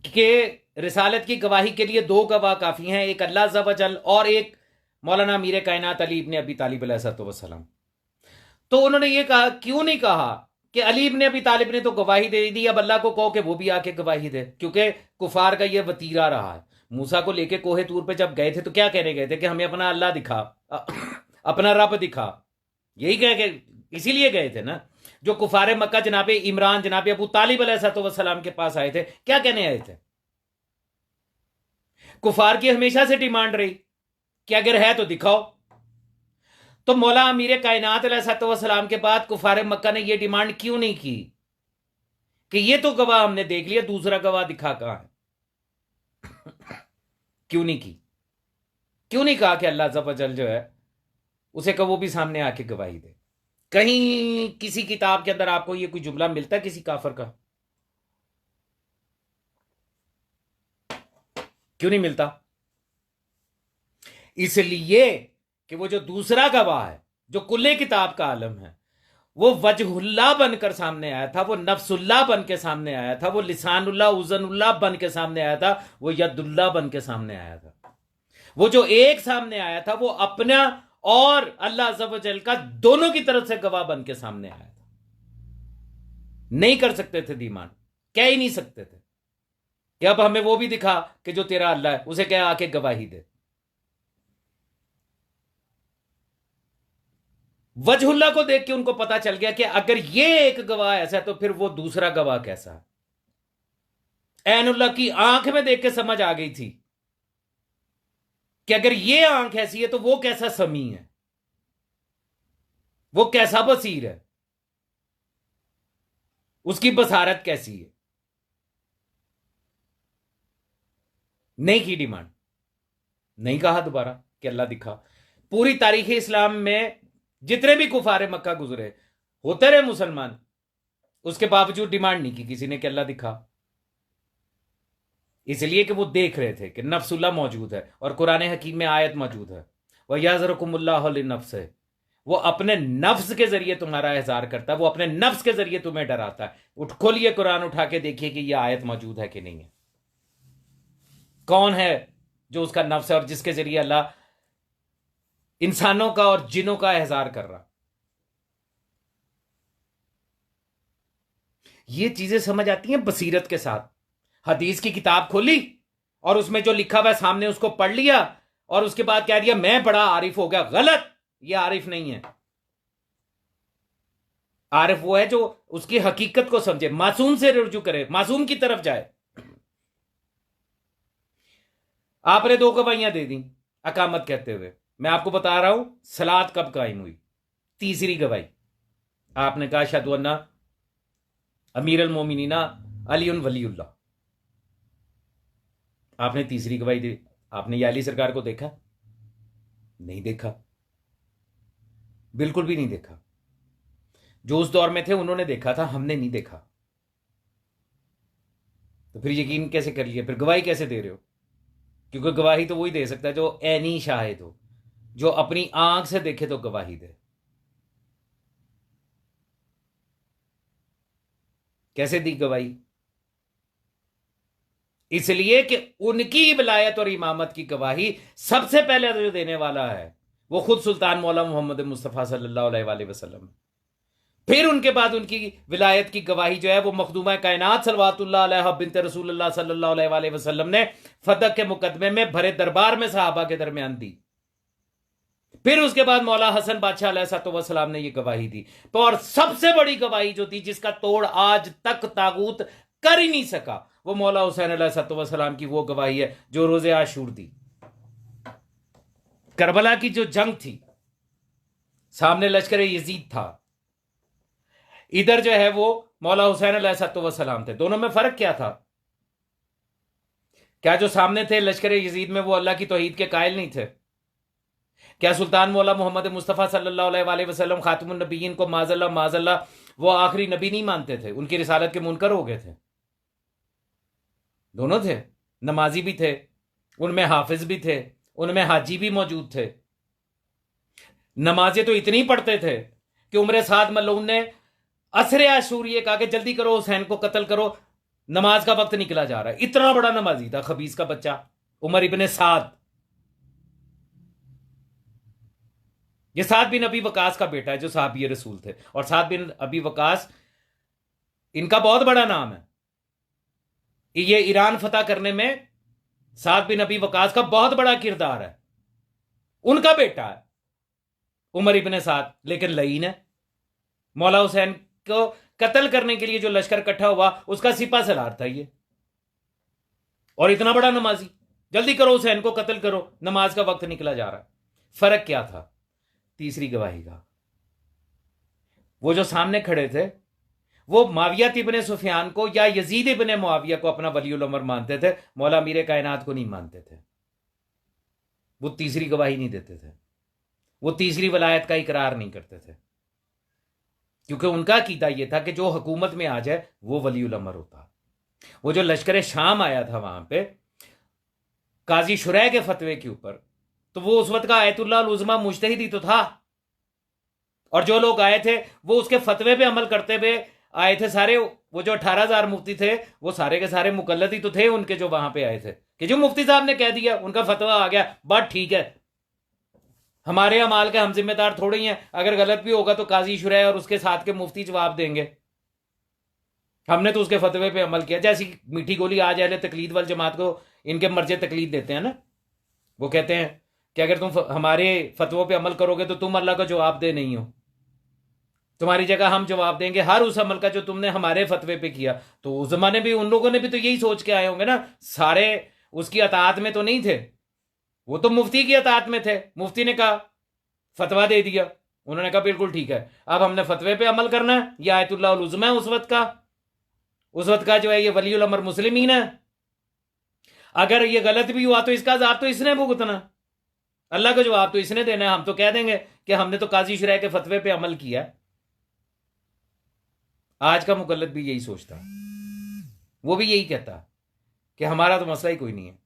कि रिसालत की गवाही के लिए दो गवाह काफी हैं, एक अल्लाह अज़्ज़ा व जल और एक मौलाना मीर कायनात अली इब्न अबी तालिब अलैहिस्सलाम। तो उन्होंने ये कहा, क्यों नहीं कहा कि अली इब्न अबी तालिब ने तो गवाही दे दी, अब अल्लाह को कहो कि वो भी आके गवाही दे? क्योंकि कुफार का ये वतीरा रहा है। मूसा को लेके कोहे तूर पे जब गए थे तो क्या कहने गए थे कि हमें अपना अल्लाह दिखा, अपना रब दिखा, यही कह के इसीलिए गए थे ना। जो कुफारे मक्का जनाबे इमरान, जनाबे अबू तालिब अलैहिस्सलाम के पास आए थे, क्या कहने आए थे? कुफार की हमेशा से डिमांड रही कि अगर है तो दिखाओ। तो मौला अमीर कायनात अलैहिस्सलाम के बाद कुफारे मक्का ने यह डिमांड क्यों नहीं की कि ये तो गवाह हमने देख लिया, दूसरा गवाह दिखा कहां है? क्यों नहीं की? क्यों नहीं कहा कि अल्लाह अज़्ज़ा व जल जो है उसे कहो वो भी सामने आके गवाही दे? कहीं किसी किताब के अंदर आपको ये कोई जुमला मिलता है किसी काफर का? क्यों नहीं मिलता? इसलिए कि वो जो दूसरा गवाह है, जो कुल्ले किताब का आलम है, वो वजहुल्लाह बनकर सामने आया था, वो नफ्सुल्लाह बन के सामने आया था, वो लिसानुल्लाह उज़नुल्लाह बन के सामने आया था, वो यदुल्लाह बन के सामने आया था। वो जो एक सामने आया था वो अपना और अल्लाह अज़्ज़ा व जल का दोनों की तरफ से गवाह बन के सामने आया था। नहीं कर सकते थे डिमांड, कह ही नहीं सकते थे कि अब हमें वो भी दिखा कि जो तेरा अल्लाह है उसे क्या आके गवाही दे। वजहुल्लाह को देख के उनको पता चल गया कि अगर ये एक गवाह ऐसा है तो फिर वो दूसरा गवाह कैसा है। ऐनुल्लाह की आंख में देख के समझ आ गई थी कि अगर ये आंख ऐसी है तो वो कैसा समी है, वो कैसा बसीर है, उसकी बसारत कैसी है। नहीं की डिमांड, नहीं कहा दोबारा कि अल्लाह दिखा। पूरी तारीख इस्लाम में जितने भी कुफारे मक्का गुजरे, होते रहे मुसलमान, उसके बावजूद डिमांड नहीं की किसी ने कि अल्लाह दिखा। इसलिए कि वो देख रहे थे कि नफ्सुल्लाह मौजूद है और कुरान हकीम में आयत मौजूद है, वह याज़रकुमुल्लाहु लिनफ्स है, वो अपने नफ्स के जरिए तुम्हारा एहजार करता है, वो अपने नफ्स के जरिए तुम्हें डराता है। उठ खोलिए कुरान, उठा के देखिए कि यह आयत मौजूद है कि नहीं है। कौन है जो उसका नफ्स है और जिसके जरिए अल्लाह इंसानों का और जिनों का एहजार कर रहा। ये चीजें समझ आती हैं बसीरत के साथ। हदीस की किताब खोली और उसमें जो लिखा हुआ है सामने उसको पढ़ लिया और उसके बाद कह दिया मैं बड़ा आरिफ हो गया। गलत, यह आरिफ नहीं है। आरिफ वो है जो उसकी हकीकत को समझे, मासूम से रुजू करे, मासूम की तरफ जाए। आपने 2 गवाहियां दे दी अकामत कहते हुए। मैं आपको बता रहा हूं सलात कब कायम हुई। तीसरी गवाही आपने कहा अशहदु अन्ना अमीर अल मोमिनीना अली वलीउल्लाह। आपने तीसरी गवाही दी। आपने या अली सरकार को देखा? नहीं देखा, बिल्कुल भी नहीं देखा। जो उस दौर में थे उन्होंने देखा था, हमने नहीं देखा। तो फिर यकीन कैसे कर लिया? फिर गवाही कैसे दे रहे हो? क्योंकि गवाही तो वही दे सकता है जो ऐनी शाहिद हो, जो अपनी आंख से देखे तो गवाही दे। कैसे दी गवाही? इसलिए कि उनकी विलायत और इमामत की गवाही सबसे पहले जो देने वाला है वो खुद सुल्तान मौला मोहम्मद मुस्तफ़ा सल्लल्लाहु अलैहि वसल्लम। फिर उनके बाद उनकी विलायत की गवाही जो है वो मखदूमा कायनात सल्लल्लाहु अलैहा बिन्त रसूलुल्लाह सल्लल्लाहु अलैहि वसल्लम ने फतह के मुकदमे में भरे दरबार में सहाबा के दरमियान दी। फिर उसके बाद मौला हसन बादशाह अलैहिस्सलाम ने यह गवाही दी। तो और सबसे बड़ी गवाही जो थी, जिसका तोड़ आज तक तागूत कर ही नहीं सका, वो मौला हुसैन अलैहिस्सलाम की वो गवाही है जो रोजे आशूर दी। करबला की जो जंग थी, सामने लश्कर यजीद था, इधर जो है वो मौला हुसैन अलैहिस्सलाम थे। दोनों में फर्क क्या था? क्या जो सामने थे लश्कर यजीद में वो अल्लाह की तौहीद के कायल नहीं थे? क्या सुल्तान मौला मोहम्मद मुस्तफ़ा सल्लल्लाहु अलैहि वसल्लम खातमुन नबीयीन को माजल्ला वो आखिरी नबी नहीं मानते थे? उनकी रिसालत के मुनकर हो गए थे। दोनों थे, नमाजी भी थे, उनमें हाफिज भी थे, उनमें हाजी भी मौजूद थे। नमाजें तो इतनी पढ़ते थे कि उम्र साद मलऊन ने असरे आशूर ये कहा कि जल्दी करो, हुसैन को कत्ल करो, नमाज का वक्त निकला जा रहा है। इतना बड़ा नमाजी था खबीस का बच्चा उमर इब्ने साद। ये साद बिन अबी वकास का बेटा है जो साहबी रसूल थे। और साद बिन अबी वकास इनका बहुत बड़ा नाम है। ये ईरान फतह करने में साद बिन अबी वकास का बहुत बड़ा किरदार है। उनका बेटा है उमर इब्ने साद, लेकिन लईन है। मौला हुसैन को कत्ल करने के लिए जो लश्कर इकट्ठा हुआ उसका सिपा सलार था ये। और इतना बड़ा नमाजी, जल्दी करो हुसैन को कत्ल करो, नमाज का वक्त निकला जा रहा है। फर्क क्या था? तीसरी गवाही का वो जो सामने खड़े थे वो माविया इब्ने सुफियान को या यजीद इब्ने मुआविया को अपना वलीउल अमर मानते थे, मौला अमीर कायनात को नहीं मानते थे। वो तीसरी गवाही नहीं देते थे, वो तीसरी वलायत का इकरार नहीं करते थे, क्योंकि उनका अकीदा यह था कि जो हुकूमत में आ जाए वो वलीउल अमर होता। वो जो लश्कर शाम आया था वहां पे काजी शुरैह के फतवे के ऊपर, तो वो उस वक्त का आयतुल्लाह अल उज़्मा मुज्तहिद ही तो था। और जो लोग आए थे वो उसके फतवे पे अमल करते हुए आए थे सारे। वो जो 18,000 मुफ्ती थे वो सारे के सारे मुकल्लद ही तो थे उनके, जो वहां पे आए थे कि जो मुफ्ती साहब ने कह दिया उनका फतवा आ गया, बात ठीक है, हमारे अमाल के हम जिम्मेदार थोड़े ही हैं। अगर गलत भी होगा तो काजी शुरैह और उसके साथ के मुफ्ती जवाब देंगे, हमने तो उसके फतवे पे अमल किया। जैसी मीठी गोली आज अहले तकलीद वाल जमात को इनके मर्जे तकलीद देते हैं ना, वो कहते हैं कि अगर तुम हमारे फतवों पे अमल करोगे तो तुम अल्लाह का जवाब दे नहीं हो, तुम्हारी जगह हम जवाब देंगे हर उस अमल का जो तुमने हमारे फतवे पे किया। तो उस जमाने भी उन लोगों ने भी तो यही सोच के आए होंगे ना, सारे उसकी अताअत में तो नहीं थे, वो तो मुफ्ती की अताअत में थे। मुफ्ती ने कहा, फतवा दे दिया, उन्होंने कहा बिल्कुल ठीक है, अब हमने फतवे पे अमल करना है। यह आयतुल्लाह उल उज़्मा है उस वक्त का जो है ये वलीउल अमर मुस्लिमीन है। अगर ये गलत भी हुआ तो इसका अज़ाब तो इसने भुगतना, अल्लाह का जवाब तो इसने देना है। हम तो कह देंगे कि हमने तो काजी शुरैह के फतवे पे अमल किया। आज का मुकल्लद भी यही सोचता, वो भी यही कहता कि हमारा तो मसला ही कोई नहीं है,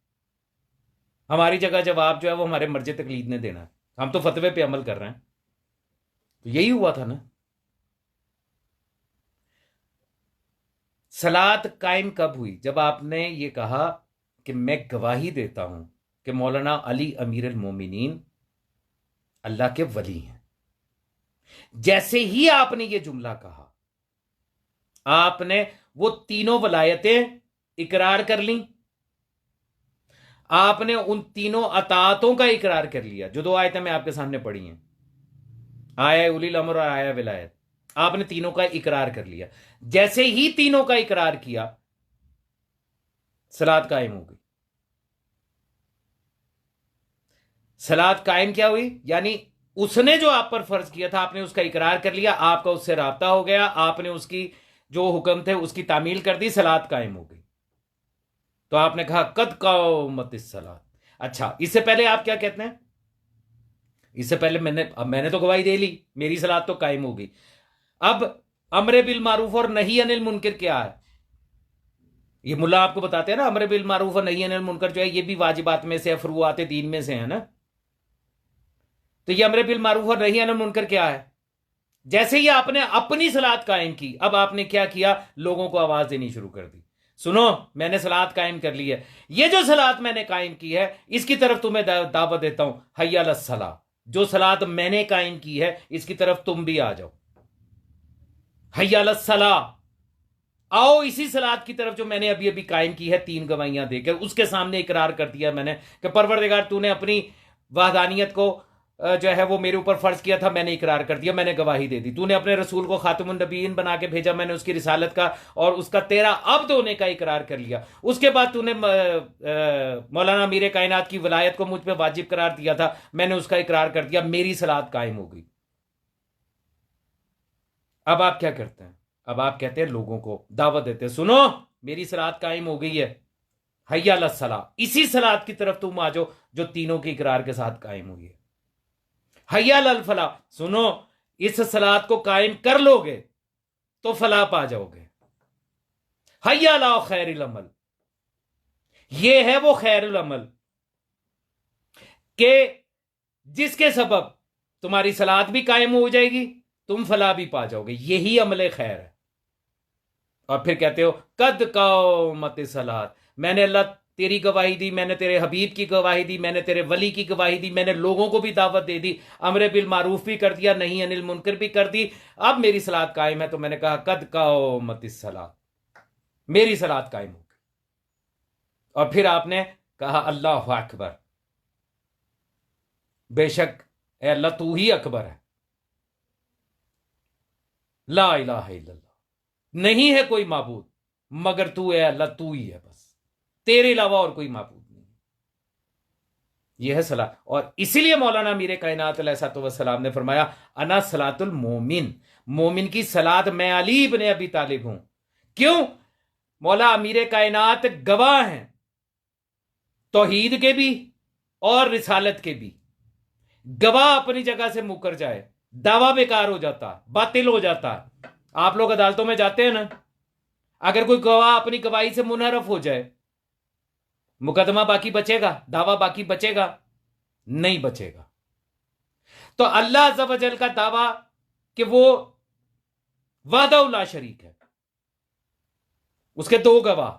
हमारी जगह जवाब जो है वो हमारे मर्जे तकलीद ने देना है, हम तो फतवे पे अमल कर रहे हैं। तो यही हुआ था ना। सलात कायम कब हुई? जब आपने ये कहा कि मैं गवाही देता हूं कि मौलाना अली अमीर अल मोमिनीन अल्लाह के वली हैं। जैसे ही आपने ये जुमला कहा, आपने वो तीनों वलायतें इकरार कर ली, आपने उन तीनों अतातों का इकरार कर लिया जो दो आयतें मैं आपके सामने पढ़ी हैं, आया उलिल अम्र और आया विलायत, आपने तीनों का इकरार कर लिया। जैसे ही तीनों का इकरार किया, सलात कायम हो गई। सलात कायम क्या हुई? यानी उसने जो आप पर फर्ज किया था, आपने उसका इकरार कर लिया, आपका उससे राब्ता हो गया, आपने उसकी जो हुक्म थे उसकी तामील कर दी, सलात कायम हो गई। तो आपने कहा कद कामत सलात। अच्छा, इससे पहले आप क्या कहते हैं? इससे पहले मैंने तो गवाही दे ली, मेरी सलात तो कायम हो गई। अब अमरे बिल मारूफ और नहीं अनिल मुनकर क्या है? ये मुल्ला आपको बताते हैं ना, अमरे बिल मारूफ और नहीं अनिल मुनकर जो है ये भी वाजिबात में से, फरूआत दीन में से है ना। तो ये अमरे बिल मारूफ और नहीं अनिल मुनकर क्या है? जैसे ही आपने अपनी सलात कायम की, अब आपने क्या किया? लोगों को आवाज देनी शुरू कर दी, सुनो मैंने सलात कायम कर ली है, ये जो सलात मैंने कायम की है इसकी तरफ तुम्हें दावत देता हूं, हय्या अलस सलाह। जो सलात मैंने कायम की है इसकी तरफ तुम भी आ जाओ, हय्या अलस सलाह। आओ इसी सलात की तरफ जो मैंने अभी अभी कायम की है, तीन गवाहियां देकर उसके सामने इकरार कर दिया मैंने कि परवरदिगार तूने अपनी वहदानियत को जो है वो मेरे ऊपर फर्ज किया था, मैंने इकरार कर दिया, मैंने गवाही दे दी। तूने अपने रसूल को खातमुन नबीयीन बना के भेजा, मैंने उसकी रिसालत का और उसका तेरा अब्द होने का इकरार कर लिया। उसके बाद तूने मौलाना मीर कायनात की वलायत को मुझ पे वाजिब करार दिया था, मैंने उसका इकरार कर दिया, मेरी सलात कायम हो गई। अब आप क्या करते हैं? अब आप कहते हैं, लोगों को दावत देते हैं, सुनो मेरी सलात कायम हो गई है, हय्या अलस सलाह, इसी सलात की तरफ तुम आ जाओ जो तीनों के इकरार के साथ कायम हुई है। हय्या अलल फलाह, सुनो इस सलात को कायम कर लोगे तो फलाह पा जाओगे। हय्या अला खैरुल अमल, ये है वो खैरुल अमल के जिसके सबब तुम्हारी सलात भी कायम हो जाएगी, तुम फलाह भी पा जाओगे, यही अमल खैर है। और फिर कहते हो कद कामत सलात, मैंने अल्लाह तेरी गवाही दी, मैंने तेरे हबीब की गवाही दी, मैंने तेरे वली की गवाही दी, मैंने लोगों को भी दावत दे दी, अमरे बिल मारूफ भी कर दिया, नहीं अनिल मुनकर भी कर दी, अब मेरी सलात कायम है। तो मैंने कहा कद कामत सलात, मेरी सलात कायम हो गई। और फिर आपने कहा अल्लाह अकबर, बेशक ए अल्लाह तू ही अकबर है, ला इलाहा इल्लल्लाह, नहीं है कोई माबूद मगर तू है अल्लाह, तू ही है, बस तेरे अलावा और कोई माबूद नहीं। यह है सलात। और इसीलिए मौलाना मीर कायनात अलैहिस्सलाम ने फरमाया अना सलातुल मोमिन, मोमिन की सलात मैं अली इब्ने अबी तालिब हूं। क्यों? मौला अमीर कायनात गवाह हैं तौहीद के भी और रिसालत के भी। गवाह अपनी जगह से मुकर जाए, दावा बेकार हो जाता, बातिल हो जाता। आप लोग अदालतों में जाते हैं ना, अगर कोई गवाह अपनी गवाही से मुनहरफ हो जाए, मुकदमा बाकी बचेगा? दावा बाकी बचेगा? नहीं बचेगा। तो अल्लाह अज़्ज़ व जल का दावा कि वो वाहदहुल्ला शरीक है, उसके दो गवाह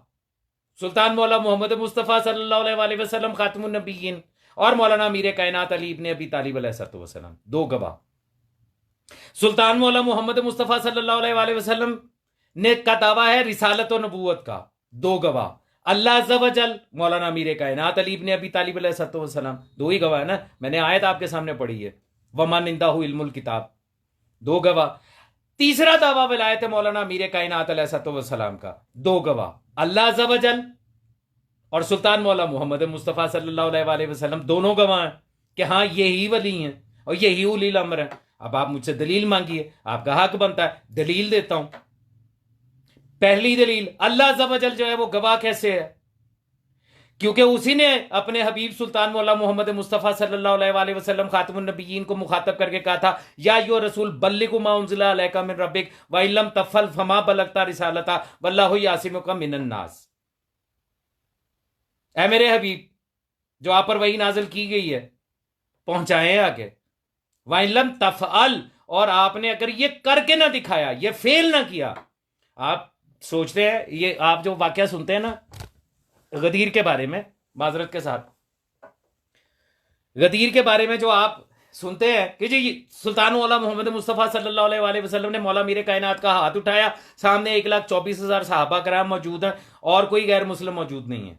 सुल्तान मौला मोहम्मद मुस्तफ़ा सल्लल्लाहु अलैहि वसल्लम खातमुन नबीयीन और मौलाना मीर कायनात अली इब्ने अबी तालिब अलैहिस्सलाम, दो गवाह। सुल्तान मौला मोहम्मद मुस्तफ़ा सल्लल्लाहु अलैहि वसल्लम ने का दावा है रिसालत और नबूवत का, दो गवाह। अल्लाह अज़्ज़ व जल मौलाना मीर कायनात अली इब्ने अबी तालिब अलैहिस्सलाम, दो ही गवाह है ना। मैंने आयत आपके सामने पढ़ी है, वमन इंदहु इल्मुल किताब, दो गवाह। तीसरा दावा विलायत मौलाना मीर कायनात अलैहिस्सलाम का, दो गवाह अल्लाह अज़्ज़ व जल और सुल्तान मौला मोहम्मद मुस्तफ़ा सल्लल्लाहु अलैहि वसल्लम, दोनों गवाह हैं कि हाँ यही वली हैं और यही उलिल अम्र हैं। अब आप मुझसे दलील मांगिए, आपका हक बनता है, दलील देता हूं। पहली दलील, अल्लाह अज़्ज़ व जल जो है वो गवाह कैसे है? क्योंकि उसी ने अपने हबीब सुल्तान मौला मोहम्मद मुस्तफ़ा सल्लल्लाहु अलैहि वसल्लम खातमुन नबीयीन को मुखातब करके कहा था, या यो रसूल बल्लिगु मा उन्ज़िला अलैका मिन रब्बिक व इल्लम तफ़अल फमा बलगता रिसालता वल्लाहु यासिमुका मिनन नास। ऐ मेरे हबीब, जो आप पर वही नाजिल की गई है पहुंचाएं आगे, व इल्लम तफ़अल, और आपने अगर ये करके ना दिखाया, ये फेल ना किया। आप सोचते हैं, ये आप जो वाकया सुनते हैं ना गदीर के बारे में, माजरत के साथ, गदीर के बारे में जो आप सुनते हैं कि जी सुल्तान मौला मोहम्मद मुस्तफ़ा सल्लल्लाहु अलैहि वसल्लम ने मौला मीरे कायनात का हाथ उठाया, सामने 1,24,000 सहाबा कराम मौजूद हैं और कोई गैर मुस्लिम मौजूद नहीं है,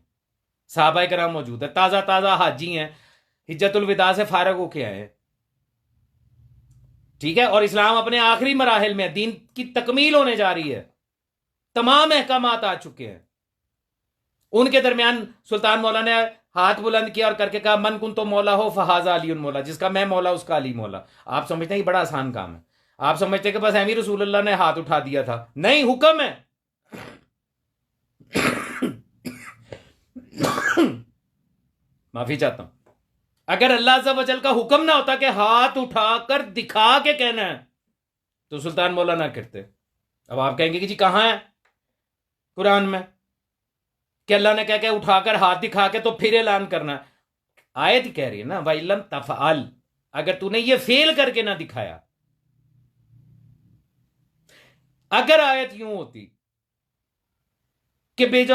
सहाबा कराम मौजूद है, ताज़ा ताज़ा हाजी हैं, हिज्जतुल विदा से फारग होके आए हैं, ठीक है। और इस्लाम अपने आखिरी मराहिल में, दीन की तकमील होने जा रही है, तमाम अहकामात आ चुके हैं। उनके दरमियान सुल्तान मौला ने हाथ बुलंद किया और करके कहा मन कुन तो मौला हो फहाजा अली मौला, जिसका मैं मौला उसका अली मौला। आप समझते हैं ये बड़ा आसान काम है, आप समझते हैं कि बस अमीर रसूलुल्लाह ने हाथ उठा दिया था, नहीं, हुक्म है। माफी चाहता हूं, अगर अल्लाह अज़्ज़ा वजल का हुक्म ना होता कि हाथ उठाकर दिखा के कहना है, तो सुल्तान मौला ना करते। अब आप कहेंगे कि जी कहां है कुरान में कि अल्लाह ने क्या उठाकर हाथ दिखा के तो फिर ऐलान करना। आयत ही कह रही है ना, वइलम तफअल, अगर तूने ये फेल करके ना दिखाया। अगर आयत यूं होती कि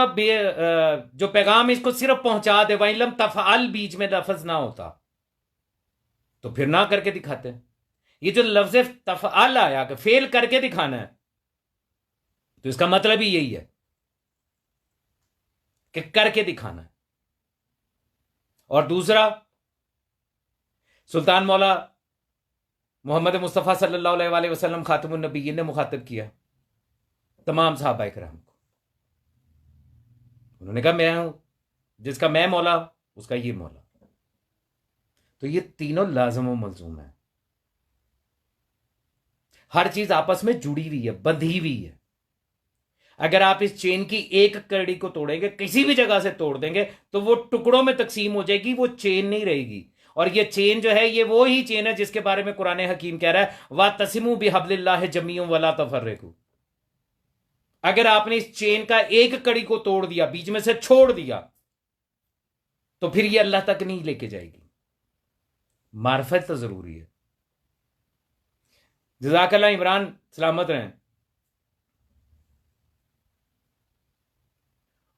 जो पैगाम इसको सिर्फ पहुंचा दे, वइलम तफअल बीच में लफ्ज ना होता तो फिर ना करके दिखाते। ये जो लफ्ज तफअल आया कि फेल करके दिखाना है, तो इसका मतलब ही यही है कि करके दिखाना है। और दूसरा, सुल्तान मौला मोहम्मद मुस्तफ़ा सल्लल्लाहु अलैहि वसल्लम खातमुन नबीय्यीन ने मुखातिब किया तमाम सहाबा इकराम को। उन्होंने कहा मैं हूं, जिसका मैं मौला उसका ये मौला। तो ये तीनों लाज़िम व मलज़ूम है, हर चीज आपस में जुड़ी हुई है, बंधी हुई है। अगर आप इस चेन की एक कड़ी को तोड़ेंगे, किसी भी जगह से तोड़ देंगे, तो वो टुकड़ों में तकसीम हो जाएगी, वो चेन नहीं रहेगी। और ये चेन जो है, ये वो ही चेन है जिसके बारे में कुरान हकीम कह रहा है वातसिमू बिहब्लिल्लाह जमीउम वला तफर्रकू। अगर आपने इस चेन का एक कड़ी को तोड़ दिया, बीच में से छोड़ दिया, तो फिर ये अल्लाह तक नहीं लेके जाएगी। मार्फत तो जरूरी है। जज़ाकल्लाह इमरान, सलामत रहें।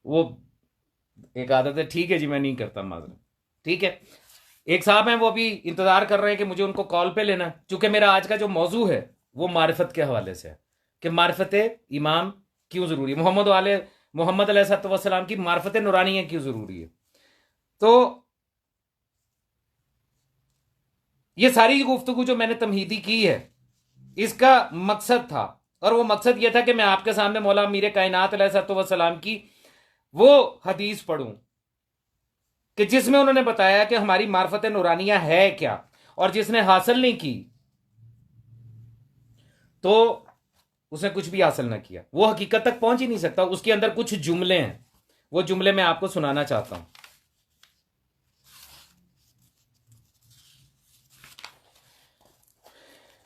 वो एक आदत है, ठीक है जी, मैं नहीं करता माजरा, ठीक है। एक साहब हैं, वो अभी इंतजार कर रहे हैं कि मुझे उनको कॉल पे लेना, चूंकि मेरा आज का जो मौजू है वो मारिफत के हवाले से है कि मारिफत इमाम क्यों जरूरी है, मोहम्मद अलैहिस्सलाम की मारिफत नूरानिया क्यों जरूरी है। तो ये सारी गुफ्तगू जो मैंने तमहीदी की है, इसका मकसद था, और वो मकसद ये था कि मैं आपके सामने मौला मीरे कायनात अलैहिस्सलाम की वो हदीस पढ़ूं कि जिसमें उन्होंने बताया कि हमारी मार्फत नूरानिया है क्या, और जिसने हासिल नहीं की तो उसने कुछ भी हासिल ना किया, वो हकीकत तक पहुंच ही नहीं सकता। उसके अंदर कुछ जुमले हैं, वो जुमले मैं आपको सुनाना चाहता हूं।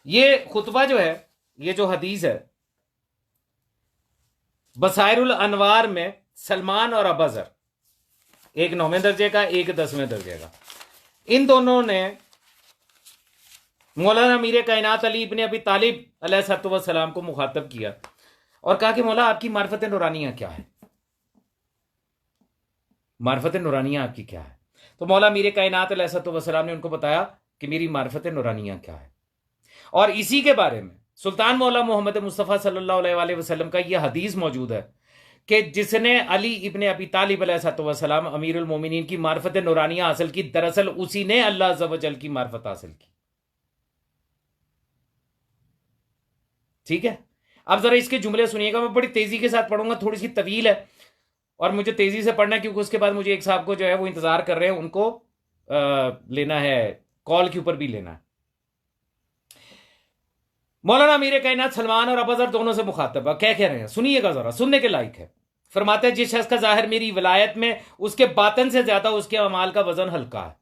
ये खुतबा जो है, ये जो हदीस है, बसायरुल अनवार में सलमान और अबजर, एक 9वें दर्जे का, एक 10वें दर्जे का, इन दोनों ने मौलाना मीर कायनात अली इब्ने अबी तालिब अलैहिस्सलाम को मुखातब किया और कहा कि मौला आपकी मार्फत नूरानिया क्या है, मार्फत नूरानिया आपकी क्या है। तो मौला मीर कायनात अलैहिस्सलाम ने उनको बताया कि मेरी मार्फत नूरानिया क्या है। और इसी के बारे में सुल्तान मौला मोहम्मद मुस्तफ़ा सल्लल्लाहु अलैहि वसल्लम का यह हदीस मौजूद है कि जिसने अली इब्ने अबी तालिब अलैहिस्सलाम अमीरुल मोमिनीन की मार्फत नूरानिया हासिल की, दरअसल उसी ने अल्लाह अज़्ज़ा व जल की मार्फत हासिल की। ठीक है, अब जरा इसके जुमले सुनिएगा, मैं बड़ी तेजी के साथ पढ़ूंगा, थोड़ी सी तवील है और मुझे तेजी से पढ़ना है क्योंकि उसके बाद मुझे एक साहब को जो है वो इंतजार कर रहे हैं, उनको लेना है, कॉल के ऊपर भी लेना है। मौलाना मीर कायनात सलमान और अबजर दोनों से मुखातब क्या कह रहे हैं, सुनिएगा जरा, सुनने के लायक है। फरमाते हैं जिस शख्स का जाहिर मेरी विलायत में उसके बातन से ज्यादा उसके अमाल का वजन हल्का है।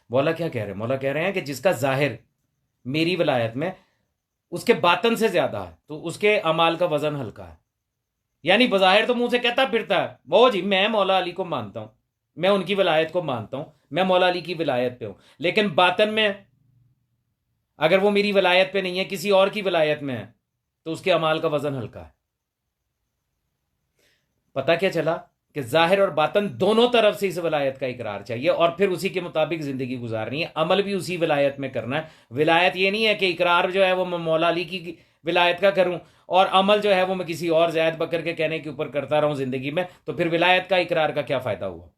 मौला क्या कह रहे हैं, मौला कह रहे हैं कि जिसका जाहिर मेरी विलायत में उसके बातन से ज्यादा है तो उसके अमाल का वजन हल्का है। यानी बज़ाहिर तो मुंह से कहता फिरता है वो जी मैं मौला अली को मानता हूं, मैं उनकी विलायत को मानता हूं, मैं मौला अली की विलायत पे हूं, लेकिन बातन में अगर वो मेरी विलायत पे नहीं है, किसी और की विलायत में है, तो उसके अमाल का वजन हल्का है। पता क्या चला कि जाहिर और बातन दोनों तरफ से इस विलायत का इकरार चाहिए और फिर उसी के मुताबिक जिंदगी गुजारनी है, अमल भी उसी विलायत में करना है। विलायत ये नहीं है कि इकरार जो है वो मैं मौला अली की विलायत का करूं और अमल जो है वो मैं किसी और जैद बकर के कहने के ऊपर करता रहूं जिंदगी में, तो फिर विलायत का इकरार का क्या फायदा हुआ।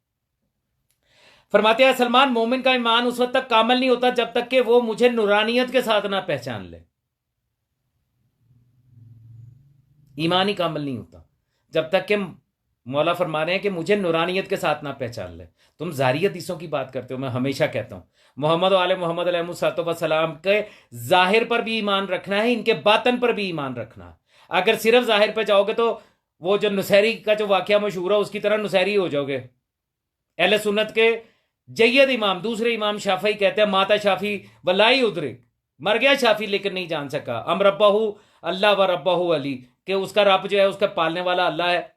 फरमाते हैं सलमान, मोमिन का ईमान उस वक्त तक कामिल नहीं होता जब तक कि वो मुझे नूरानियत के साथ ना पहचान ले। ईमान ही कामिल नहीं होता जब तक कि मौला फरमा रहे हैं कि मुझे नूरानियत के साथ ना पहचान ले। तुम जारी हदीसों की बात करते हो, मैं हमेशा कहता हूं मोहम्मद वाले मोहम्मद अलैहिस्सलाम के जाहिर पर भी ईमान रखना है, इनके बातन पर भी ईमान रखना है। अगर सिर्फ जाहिर पर जाओगे तो वो जो नुसैरी का जो वाकया मशहूर है उसकी तरह नुसैरी हो जाओगे। अहले सुन्नत के जय्यद इमाम दूसरे इमाम शाफी कहते हैं माता शाफी वलाई उदरे, मर गया शाफी लेकिन नहीं जान सका अम रब्बाहू अल्लाह व रब्बाहू अली, कि उसका रब जो है उसका पालने वाला अल्लाह है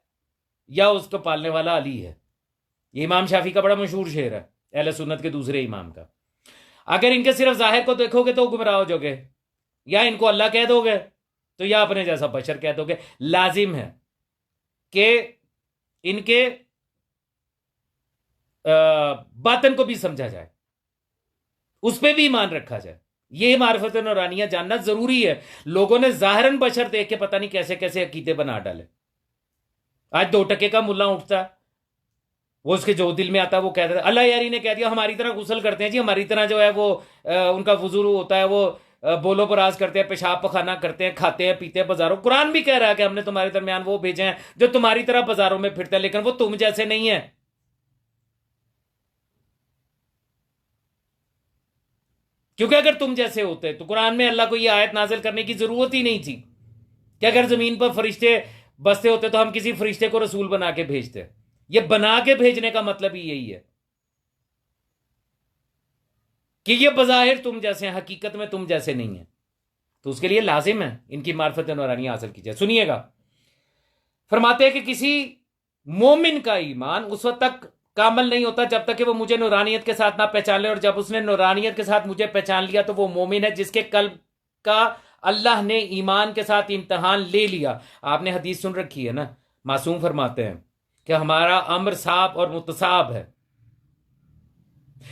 या उसको पालने वाला अली है। ये इमाम शाफी का बड़ा मशहूर शेर है अहले सुन्नत के दूसरे इमाम का। अगर इनके सिर्फ जाहिर को देखोगे तो गुमराह हो जाओगे, या इनको अल्लाह कह दोगे तो या अपने जैसा बशर कह दोगे। लाजिम है कि इनके बातन को भी समझा जाए, उस पर भी ईमान रखा जाए। ये मारिफत नूरानिया जानना जरूरी है। लोगों ने जाहिरन बशर देख के पता नहीं कैसे कैसे अकीदे बना डाले। आज 2 टके का मुल्ला उठता, वो उसके जो दिल में आता है वो कहता है अल्लाह यारी ने कह दिया हमारी तरह गुस्ल करते हैं जी, हमारी तरह जो है वो उनका वजू होता है, वो बोलो बराज करते हैं, पेशाब पखाना करते हैं, खाते हैं पीते हैं बाजारों। कुरान भी कह रहा है कि हमने तुम्हारे दरमियान वो भेजे हैं जो तुम्हारी तरह बाजारों में फिरते हैं, लेकिन वो तुम जैसे नहीं है। क्योंकि अगर तुम जैसे होते तो कुरान में अल्लाह को ये आयत नाजिल करने की जरूरत ही नहीं थी कि अगर जमीन पर फरिश्ते बसते होते तो हम किसी फरिश्ते को रसूल बना के भेजते। ये बना के भेजने का मतलब ही यही है कि ये बज़ाहिर तुम जैसे हैं, हकीकत में तुम जैसे नहीं है। तो उसके लिए लाजिम है इनकी मार्फत नूरानी हासिल की जाए। सुनिएगा, फरमाते हैं कि किसी मोमिन का ईमान उस वक्त तक कामल नहीं होता जब तक कि वो मुझे नूरानियत के साथ ना पहचान ले, और जब उसने नूरानियत के साथ मुझे पहचान लिया तो वो मोमिन है जिसके कल्ब का अल्लाह ने ईमान के साथ इम्तहान ले लिया। आपने हदीस सुन रखी है ना, मासूम फरमाते हैं कि हमारा अम्र साफ और मुतसाब है,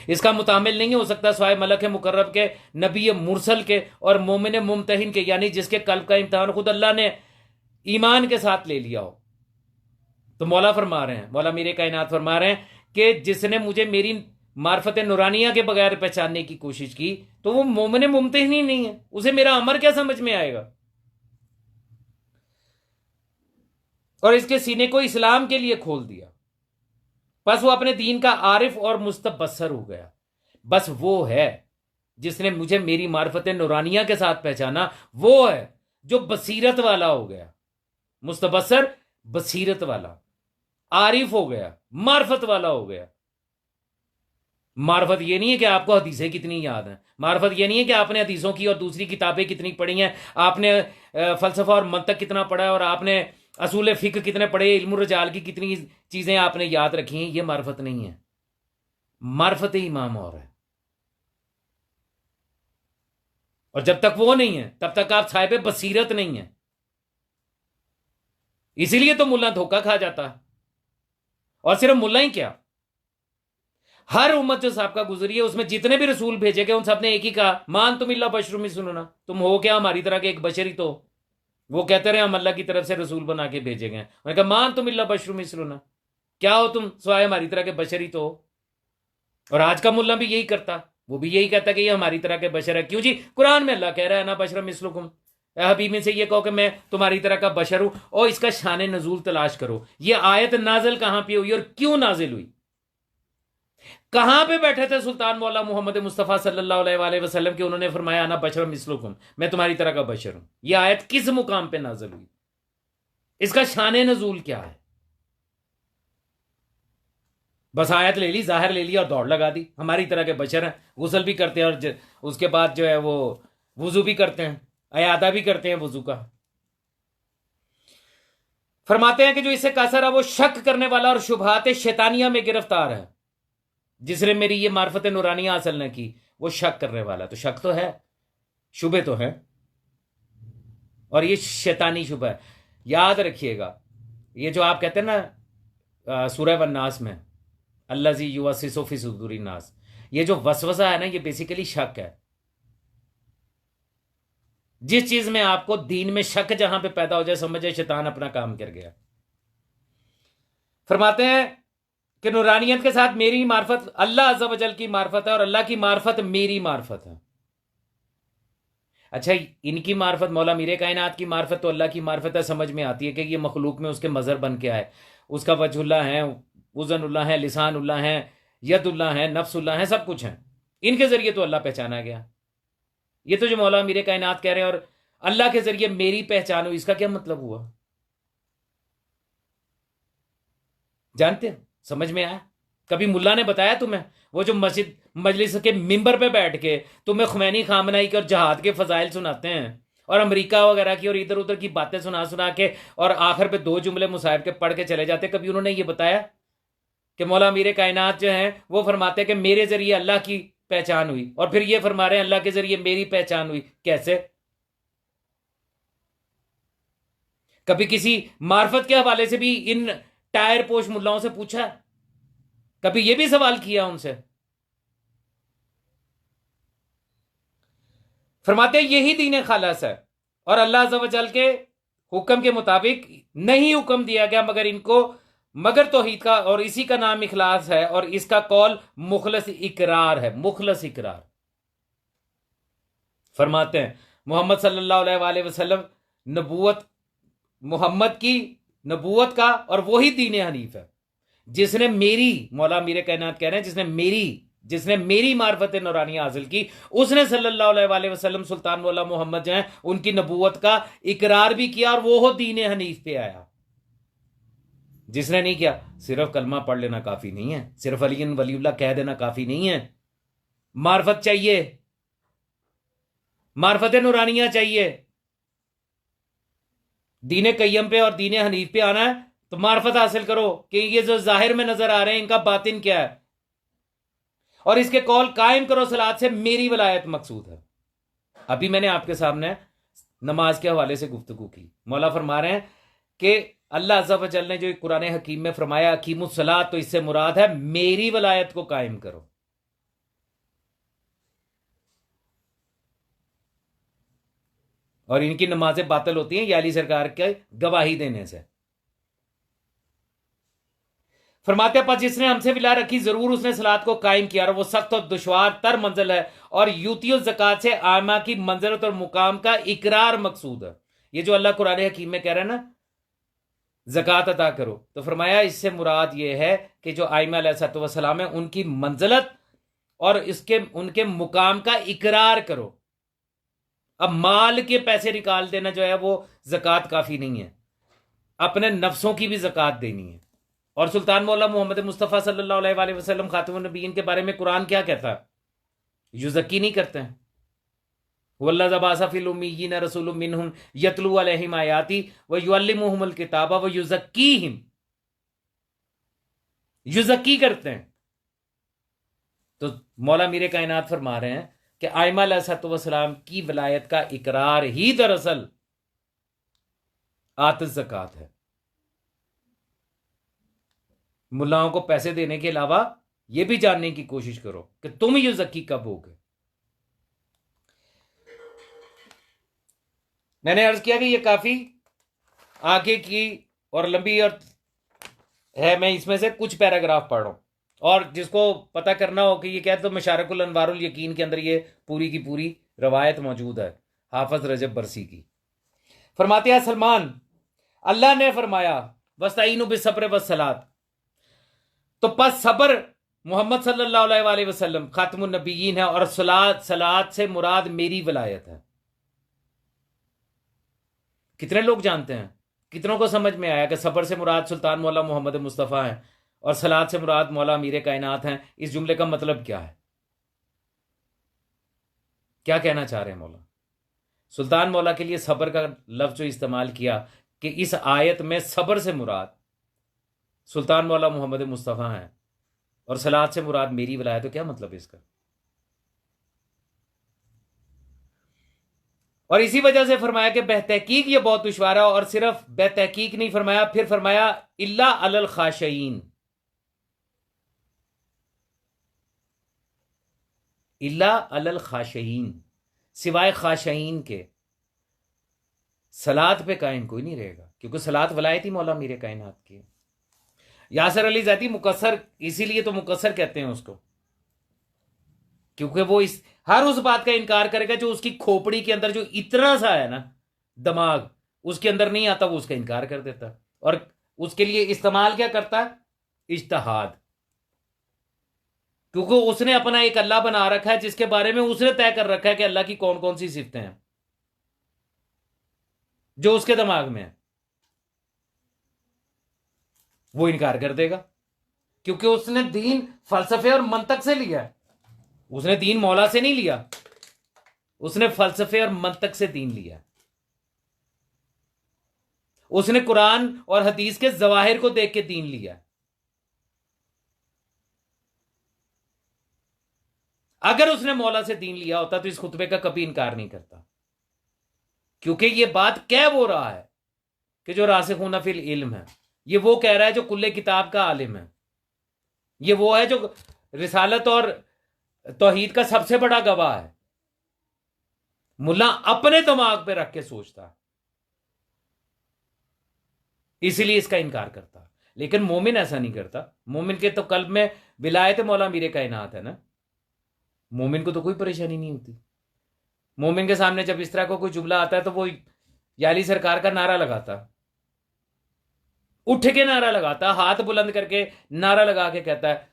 इसका मुतामिल नहीं हो सकता स्वाय मलक मुकर्रब के, नबी मुरसल के और मोमिन मुमतहिन के, यानी जिसके कल्ब का इम्तहान खुद अल्लाह ने ईमान के साथ ले लिया हो। तो मौला फरमा रहे हैं, मौला मेरे कायनात फरमा रहे हैं कि जिसने मुझे मेरी मार्फत नूरानिया के बगैर पहचानने की कोशिश की तो वो मोमिन मुमतहिन ही नहीं है, उसे मेरा अमर क्या समझ में आएगा। और इसके सीने को इस्लाम के लिए खोल दिया, बस वो अपने दीन का आरिफ और मुस्तबसर हो गया। बस वो है जिसने मुझे मेरी मार्फत नूरानिया के साथ पहचाना, वो है जो बसीरत वाला हो गया। मुस्तबसर बसीरत वाला, आरिफ हो गया, मार्फत वाला हो गया। मार्फत ये नहीं है कि आपको हदीसें कितनी याद हैं, मार्फत ये नहीं है कि आपने हदीसों की और दूसरी किताबें कितनी पढ़ी हैं, आपने फलसफा और मंतक कितना पढ़ा है और आपने असूल फिक कितने पढ़े, इल्म रजाल की कितनी चीजें आपने याद रखी हैं। ये मार्फत नहीं है, मार्फत इमाम और है। और जब तक वो नहीं है तब तक आप साहिब बसीरत नहीं है। इसीलिए तो मुल्ला धोखा खा जाता है। और सिर्फ मुल्ला ही क्या, हर उम्मत जो साहब का गुजरी है उसमें जितने भी रसूल भेजे गए उन सब ने एक ही कहा, मान तुम इल्ला बशरुम सुनना, तुम हो क्या हमारी तरह के एक बशर ही तो। वो कहते रहे हम अल्लाह की तरफ से रसूल बना के भेजे गए। उन्होंने कहा मान तुम इल्ला बशरुम सुनना, क्या हो तुम स्वाय हमारी तरह के बशर ही तो। और आज का मुल्ला भी यही करता, वो भी यही कहता कि ये हमारी तरह के बशर है। क्यों जी, कुरान में अल्लाह कह रहा है ना बशरम मिसलुकुम, हबीब से ये कहो कि मैं तुम्हारी तरह का बशर हूं। और इसका शान नजूल तलाश करो, ये आयत नाजिल कहां पे हुई और क्यों नाजिल हुई, कहां पे बैठे थे सुल्तान मौला मोहम्मद मुस्तफ़ा सल्लल्लाहु अलैहि वसल्लम के, उन्होंने फरमाया अना बशरम मिसलुकुम, मैं तुम्हारी तरह का बशर हूं। यह आयत किस मुकाम पे नाजिल हुई, इसका शान नजूल क्या है। बस आयत ले ली, जाहिर ले लिया और दौड़ लगा दी, हमारी तरह के बशर हैं, गुसल भी करते हैं और उसके बाद जो है वो वजू भी करते हैं, अयादा भी करते हैं वजू का। फरमाते हैं कि जो इससे कासर है वो शक करने वाला और शुबहात शैतानिया में गिरफ्तार है। जिसने मेरी ये मार्फत नूरानिया हासिल न की वो शक करने वाला। तो शक तो है, शुबे तो है, और ये शैतानी शुबा है। याद रखिएगा, ये जो आप कहते हैं ना सूरह वन्नास में, अल्लाजी युवस्विसु फी सुदूरिन नास, ये जो वसवसा है ना, ये बेसिकली शक है। जिस चीज में आपको दीन में शक जहां पे पैदा हो जाए, समझे शैतान अपना काम कर गया। फरमाते हैं कि नूरानियत के साथ मेरी मार्फत अल्लाह अज़्ज़ व जल की मार्फत है और अल्लाह की मार्फत मेरी मार्फत है। अच्छा, इनकी मार्फत मौला मीरे कायनात की मार्फत तो अल्लाह की मार्फत है, समझ में आती है कि ये मखलूक में उसके मज़हर बन के आए, उसका वजहुल्लाह है, उज़नुल्लाह है, लिसानुल्लाह है, यदुल्लाह है, नफ्सुल्लाह है, सब कुछ है। इनके जरिए तो अल्लाह पहचाना गया। ये तो जो मौला मीरे कायनात कह रहे हैं और अल्लाह के जरिए मेरी पहचान हुई, इसका क्या मतलब हुआ? जानते हो, समझ में आया? कभी मुल्ला ने बताया तुम्हें? वो जो मस्जिद मजलिस के मिंबर पे बैठ के तुम्हें खुमैनी खामनाई के और जहाद के फजाइल सुनाते हैं और अमेरिका वगैरह की और इधर उधर की बातें सुना सुना के और आखिर पे 2 जुमले मुसाहिब के पढ़ के चले जाते, कभी उन्होंने ये बताया कि मौला मीरे कायनात जो है वो फरमाते हैं कि मेरे जरिए अल्लाह की पहचान हुई, और फिर ये फरमा रहे हैं अल्लाह के जरिए मेरी पहचान हुई? कैसे? कभी किसी मार्फत के हवाले से भी इन टायर पोश मुल्लाओं से पूछा? कभी ये भी सवाल किया उनसे? फरमाते यही दीन खालस है और अल्लाह अज़्ज़ व जल के हुक्म के मुताबिक नहीं हुक्म दिया गया मगर तौहीद का, और इसी का नाम इखलास है और इसका कौल मुखलस इकरार है। मुखलस इकरार। फरमाते हैं मोहम्मद सल्लल्लाहु अलैहि वसल्लम नबूवत, मोहम्मद की नबूवत का और वही दीन हनीफ है जिसने मेरी, मौला मीरे कायनात कह रहे हैं, जिसने मेरी मार्फत नौरानी हासिल की, उसने सल्लल्लाहु अलैहि वसल्लम सुल्तान मौला मोहम्मद जो है उनकी नबूवत का इकरार भी किया और वो दीन हनीफ पे आया। जिसने नहीं किया, सिर्फ कलमा पढ़ लेना काफी नहीं है, सिर्फ अली वलीउल्लाह कह देना काफी नहीं है, मार्फत चाहिए, मार्फत नूरानिया चाहिए। दीन कय्यम पे और दीन हनीफ पे आना है तो मार्फत हासिल करो कि ये जो जाहिर में नजर आ रहे हैं इनका बातिन क्या है, और इसके कौल कायम करो सलात से मेरी वलायत मकसूद है। अभी मैंने आपके सामने नमाज के हवाले से गुफ्तगू की। मौला फरमा रहे हैं कि अल्लाह अज़्ज़ व जल ने जो कुरान हकीम में फरमाया अकीमुस सलात, तो इससे मुराद है मेरी वलायत को कायम करो। और इनकी नमाजें बातिल होती हैं ये अली सरकार के गवाही देने से। फरमाते पर जिसने हमसे विला रखी जरूर उसने सलात को कायम किया और वो सख्त और दुश्वार तर मंजिल है, और यूतियो ज़कात से आमा की मंजिलत और मुकाम का इकरार मकसूद है। ये जो अल्लाह कुरान हकीम में कह रहा है ना ज़कात अता करो, तो फरमाया इससे मुराद ये है कि जो आइमा अलैहिस्सलाम है उनकी मंजिलत और इसके उनके मुकाम का इकरार करो। अब माल के पैसे निकाल देना जो है वो ज़कात काफ़ी नहीं है, अपने नफ्सों की भी ज़कात देनी है। और सुल्तान मौला मोहम्मद मुस्तफ़ा सल्लल्लाहु अलैहि वसल्लम खातमुन नबीयीन के बारे में कुरान क्या कहता है? युज़क्की नहीं करते हैं। वल्ला ज़बासा फिल उम्मिय्यीन रसूलुम मिनहुम यतलू अलैहिम आयाती व युअल्लिमुहुमुल किताबा व युज़क्कीहिम। युज़क्की करते हैं। तो मौला मीरे कायनात फरमा रहे हैं कि आइमा अलैहिस्सलाम की वलायत का इकरार ही दरअसल आतिश ज़कात है। मुल्लाओं को पैसे देने के अलावा यह भी जानने की कोशिश करो कि तुम युज़क्की कब होगे। मैंने अर्ज किया कि यह काफी आगे की और लंबी और है, मैं इसमें से कुछ पैराग्राफ पढ़ रहा हूं, और जिसको पता करना हो कि ये क्या, तो मशारकुल अनवारुल यकीन के अंदर ये पूरी की पूरी रवायत मौजूद है हाफिज रजब बरसी की। फरमाते हैं सलमान, अल्लाह ने फरमाया वस्तईनु बिस्सब्र वस्सलात, तो पस सब्र मोहम्मद सल्लल्लाहु अलैहि वसल्लम खातमुन नबीयीन है और सलात से मुराद मेरी वलायत है। कितने लोग जानते हैं, कितनों को समझ में आया कि सब्र से मुराद सुल्तान मौला मोहम्मद मुस्तफ़ा है और सलात से मुराद मौला मीरे कायनात हैं? इस जुमले का मतलब क्या है? क्या कहना चाह रहे हैं मौला? सुल्तान मौला के लिए सब्र का लफ्ज जो इस्तेमाल किया कि इस आयत में सब्र से मुराद सुल्तान मौला मोहम्मद मुस्तफ़ा हैं और सलात से मुराद मेरी वलायत, तो क्या मतलब है इसका? और इसी वजह से फरमाया कि बेहतहकीक ये बहुत दुश्वार है, और सिर्फ बेहतहकीक नहीं फरमाया, फिर फरमाया इल्ला अलल खाशईन, इल्ला अलल खाशईन, सिवाय खाशईन के सलात पे कायम कोई नहीं रहेगा, क्योंकि सलात वलायती मौला मीरे कायनात की। यासर अली ज़ैदी मुकस्सर, इसीलिए तो मुकस्सर कहते हैं उसको, क्योंकि वो इस हर उस बात का इनकार करेगा जो उसकी खोपड़ी के अंदर जो इतना सा है ना दिमाग, उसके अंदर नहीं आता, वो उसका इनकार कर देता, और उसके लिए इस्तेमाल क्या करता है? इज्तिहाद। क्योंकि उसने अपना एक अल्लाह बना रखा है जिसके बारे में उसने तय कर रखा है कि अल्लाह की कौन कौन सी सिफतें हैं, जो उसके दिमाग में है, वो इनकार कर देगा, क्योंकि उसने दीन फलसफे और मंतक से लिया है। उसने दीन मौला से नहीं लिया, उसने फलसफे और मंतक से दीन लिया। उसने कुरान और हदीस के जवाहिर को देख के दीन लिया। अगर उसने मौला से दीन लिया होता तो इस खुतबे का कभी इनकार नहीं करता, क्योंकि ये बात कह वो रहा है कि जो रासिखून फिल इल्म है, ये वो कह रहा है जो कुल्ले किताब का आलिम है, ये वो है जो रिसालत और तौहीद का सबसे बड़ा गवाह है। मुल्ला अपने दिमाग पे रख के सोचता, इसलिए इसका इनकार करता। लेकिन मोमिन ऐसा नहीं करता। मोमिन के तो कल्ब में विलायत मौला मीरे कायनात है ना, मोमिन को तो कोई परेशानी नहीं होती। मोमिन के सामने जब इस तरह का कोई जुमला आता है तो वो याली सरकार का नारा लगाता, उठ के नारा लगाता, हाथ बुलंद करके नारा लगा के कहता है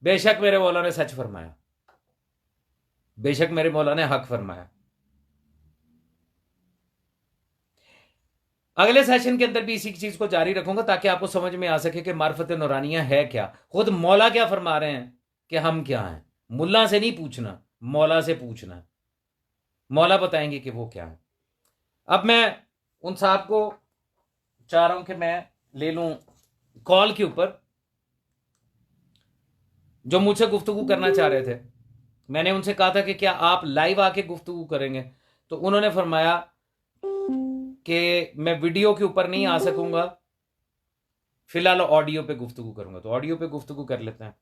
बेशक मेरे मौला ने सच फरमाया, बेशक मेरे मौला ने हक फरमाया। अगले सेशन के अंदर भी इसी चीज को जारी रखूंगा ताकि आपको समझ में आ सके कि मार्फत नूरानिया है क्या, खुद मौला क्या फरमा रहे हैं कि हम क्या हैं। मुल्ला से नहीं पूछना, मौला से पूछना है, मौला बताएंगे कि वो क्या है। अब मैं उन साहब को चाह रहा हूं कि मैं ले लूं कॉल के ऊपर, जो मुझसे गुफ्तगू करना चाह रहे थे। मैंने उनसे कहा था कि क्या आप लाइव आके गुफ्तगू करेंगे, तो उन्होंने फरमाया कि मैं वीडियो के ऊपर नहीं आ सकूंगा, फिलहाल ऑडियो पे गुफ्तगू करूंगा। तो ऑडियो पे गुफ्तगू कर लेते हैं,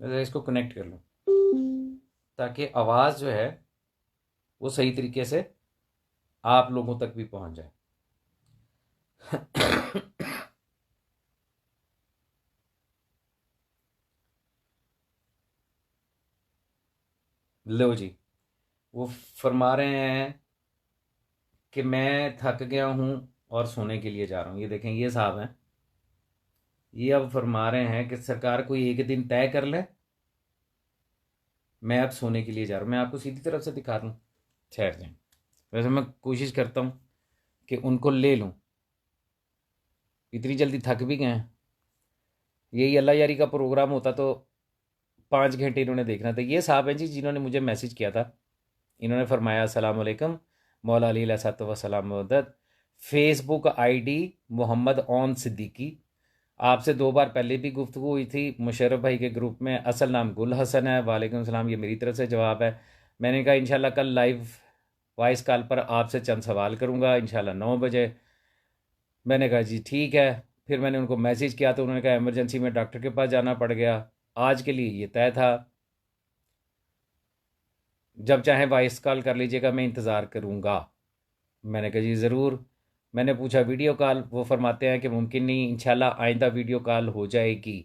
इसको कनेक्ट कर लूं ताकि आवाज जो है वो सही तरीके से आप लोगों तक भी पहुंच जाए। लो जी, वो फरमा रहे हैं कि मैं थक गया हूं और सोने के लिए जा रहा हूं। ये देखें, ये साहब हैं, ये अब फरमा रहे हैं कि सरकार कोई एक दिन तय कर ले, मैं अब सोने के लिए जा रहा हूं। मैं आपको सीधी तरफ से दिखा दूं, ठहर जाएं। वैसे मैं कोशिश करता हूं कि उनको ले लूं, इतनी जल्दी थक भी गए हैं। यही अल्लाह यारी का प्रोग्राम होता तो 5 घंटे इन्होंने देखना था। ये साहब हैं जी जिन्होंने मुझे मैसेज किया था। इन्होंने फरमाया अस्सलाम वालेकुम, मौला अली अलैहिस्सलाम मदद, फेसबुक आईडी मोहम्मद ऑन सिद्दीकी। आपसे 2 बार पहले भी गुफ्तगू हुई थी मुशर्रफ भाई के ग्रुप में, असल नाम गुल हसन है। वालेकुम सलाम, ये मेरी तरफ से जवाब है। मैंने कहा इंशाल्लाह कल लाइव वॉइस कॉल पर आपसे चंद सवाल करूंगा इंशाल्लाह 9 बजे। मैंने कहा जी ठीक है। फिर मैंने उनको मैसेज किया तो उन्होंने कहा इमरजेंसी में डॉक्टर के पास जाना पड़ गया। आज के लिए ये तय था, जब चाहे वॉइस कॉल कर लीजिएगा, मैं इंतज़ार करूँगा। मैंने कहा जी ज़रूर। मैंने पूछा वीडियो कॉल, वो फरमाते हैं कि मुमकिन नहीं, इंशाल्लाह आइंदा वीडियो कॉल हो जाएगी।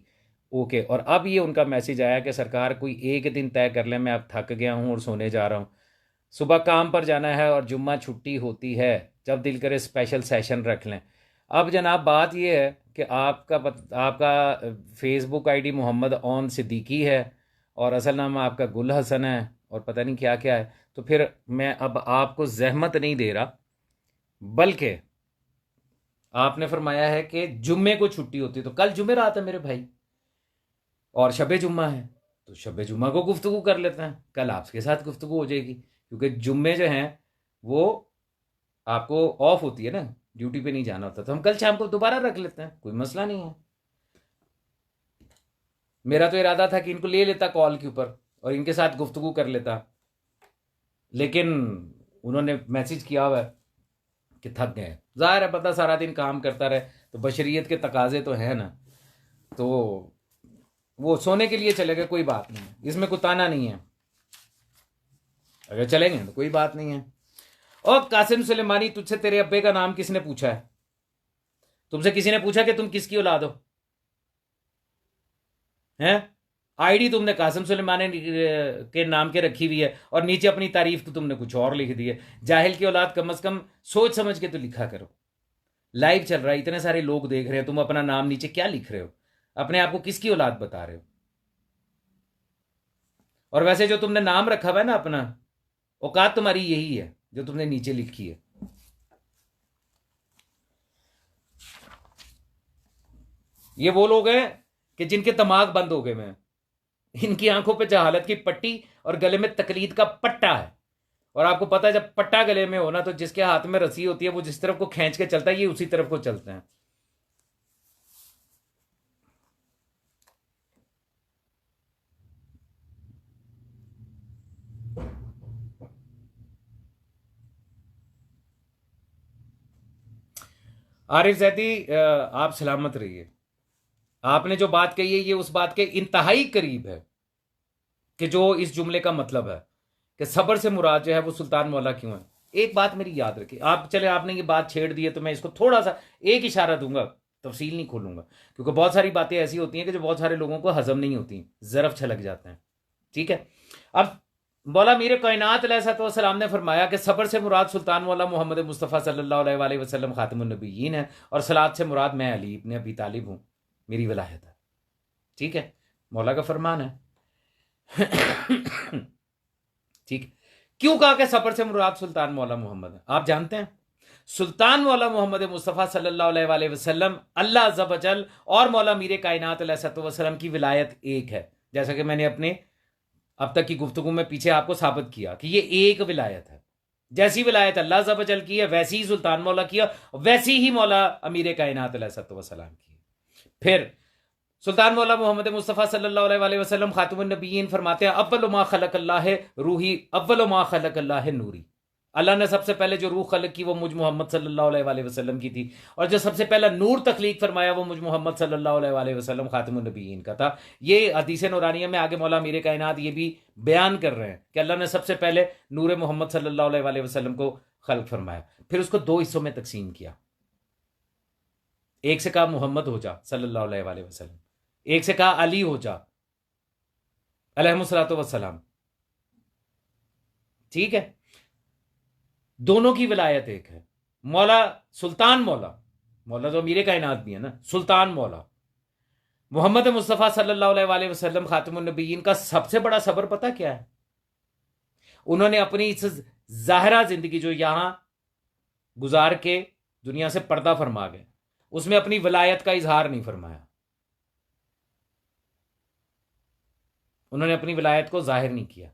ओके। और अब ये उनका मैसेज आया कि सरकार कोई एक दिन तय कर लें, मैं अब थक गया हूँ और सोने जा रहा हूँ, सुबह काम पर जाना है और जुम्मा छुट्टी होती है, जब दिल करे स्पेशल सेशन रख लें। अब जनाब बात यह है कि आपका फेसबुक आईडी मोहम्मद ऑन सिद्दीकी है और असल नाम आपका गुल हसन है और पता नहीं क्या क्या है। तो फिर मैं अब आपको जहमत नहीं दे रहा, बल्कि आपने फरमाया है कि जुम्मे को छुट्टी होती है, तो कल जुम्मे रात है मेरे भाई और शबे जुम्मा है, तो शबे जुम्मा को गुफ्तगू कर लेते हैं। कल आपके साथ गुफ्तगू हो जाएगी, क्योंकि जुम्मे जो हैं वो आपको ऑफ होती है ना, ड्यूटी पे नहीं जाना होता। तो हम कल शाम को दोबारा रख लेते हैं, कोई मसला नहीं है। मेरा तो इरादा था कि इनको ले लेता कॉल के ऊपर और इनके साथ गुफ्तगू कर लेता, लेकिन उन्होंने मैसेज किया हुआ है कि थक गए। जाहिर है, पता सारा दिन काम करता रहे तो बशरियत के तकाजे तो है ना, तो वो सोने के लिए चले गए, कोई बात नहीं है, इसमें कुताना नहीं है, अगर चलेंगे तो कोई बात नहीं है। और कासिम सुलेमानी, तुझसे तेरे अब्बे का नाम किसने पूछा है? तुमसे किसी ने पूछा कि तुम किसकी औलाद हो? हैं? आईडी तुमने कासिम सुलेमानी के नाम के रखी हुई है और नीचे अपनी तारीफ तो तुमने कुछ और लिख दी है। जाहिल की औलाद, कम से कम सोच समझ के तो लिखा करो। लाइव चल रहा है, इतने सारे लोग देख रहे हैं, तुम अपना नाम नीचे क्या लिख रहे हो? अपने आप को किसकी औलाद बता रहे हो? और वैसे जो तुमने नाम रखा हुआ है ना अपना, औकात तुम्हारी यही है जो तुमने नीचे लिखी है। ये वो लोग हैं कि जिनके दिमाग बंद हो गए हैं, इनकी आंखों पे जहालत की पट्टी और गले में तकलीद का पट्टा है। और आपको पता है, जब पट्टा गले में हो ना, तो जिसके हाथ में रस्सी होती है वो जिस तरफ को खींच के चलता है, ये उसी तरफ को चलते हैं। आरिफ जैदी, आप सलामत रहिए। आपने जो बात कही है ये उस बात के इंतहाई करीब है कि जो इस जुमले का मतलब है कि सबर से मुराद जो है वो सुल्तान मौला क्यों है। एक बात मेरी याद रखिए, आप चले आपने ये बात छेड़ दी है तो मैं इसको थोड़ा सा एक इशारा दूंगा, तफसील नहीं खोलूंगा, क्योंकि बहुत सारी बातें ऐसी होती हैं कि जो बहुत सारे लोगों को हजम नहीं होती, जरफ छलक जाते हैं। ठीक है। अब मौला मीर कायनात अलैहिस्सलाम ने फरमाया कि सबर से मुराद सुल्तान मौला मोहम्मद मुस्तफ़ा सल्लल्लाहु अलैहि वसल्लम खातिमुन नबिय्यीन है, और सलात से मुराद मैं अली इब्न अबी तालिब हूँ, मेरी वलायत है। ठीक है, मौला का फरमान है। ठीक। क्यों कहा कि सफर से मुराद सुल्तान मौला मोहम्मद है? आप जानते हैं, सुल्तान मौला मोहम्मद मुस्तफ़ा सल्लल्लाहु अलैहि वसल्लम, अल्लाह अज़्ज़ा वजल और मौला मीर कायनात अलैहिस्सलाम की विलायत एक है। जैसा कि मैंने अपने अब तक की गुफ्तगू में पीछे आपको साबित किया कि ये एक विलायत है। जैसी विलायत अल्लाह अज़्ज़ा वजल की है, वैसी ही सुल्तान मौला की है, वैसी ही मौला अमीर कायनात अलैहिस्सलाम की है। फिर सुल्तान मौला मोहम्मद मुस्तफ़ा सल्लल्लाहु अलैहि वसल्लम खातिमुन नबिय्यीन फरमाते हैं, अव्वल मा खलक अल्लाह रूही, अव्वल मा खलक अल्लाह नूरी। अल्लाह ने सबसे पहले जो रूह खलक की वो मुझ मोहम्मद सल्लल्लाहु अलैहि वसल्लम की थी, और जो सबसे पहला नूर तख्लीक फरमाया वो मुझ मोहम्मद सल्लल्लाहु अलैहि वसल्लम खातिमुन नबिय्यीन का था। ये हदीस नूरानिया में आगे मौला मीर कायनात ये भी बयान कर रहे हैं कि अल्लाह ने सबसे पहले नूर मोहम्मद सल्लल्लाहु अलैहि वसल्लम को खल्क फरमाया, फिर उसको दो हिस्सों में तकसीम किया। एक से कहा मोहम्मद हो जा सल्लल्लाहु अलैहि वसल्लम, एक से कहा अली हो जा अलैहिस्सलातु वस्सलाम। ठीक है, दोनों की विलायत एक है। मौला सुल्तान मौला, मौला तो अमीर कायनात भी है ना, सुल्तान मौला मोहम्मद मुस्तफ़ा सल्लल्लाहु अलैहि वसल्लम खातिमुन नबिय्यीन का सबसे बड़ा सबर पता क्या है? उन्होंने अपनी इस ज़ाहिरा जिंदगी जो यहां गुजार के दुनिया से पर्दा फरमा गए, उसमें अपनी विलायत का इजहार नहीं फरमाया। उन्होंने अपनी विलायत को जाहिर नहीं किया,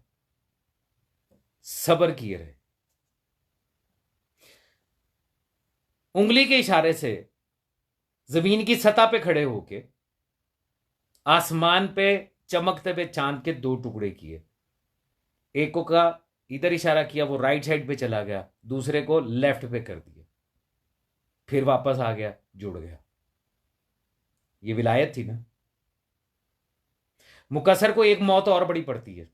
सबर किए रहे। उंगली के इशारे से जमीन की सतह पे खड़े होके आसमान पे चमकते हुए चांद के दो टुकड़े किए। एक को का इधर इशारा किया, वो राइट साइड पे चला गया, दूसरे को लेफ्ट पे कर दिया, फिर वापस आ गया, जुड़ गया। ये विलायत थी ना। मुकसर को एक मौत और बड़ी पड़ती है,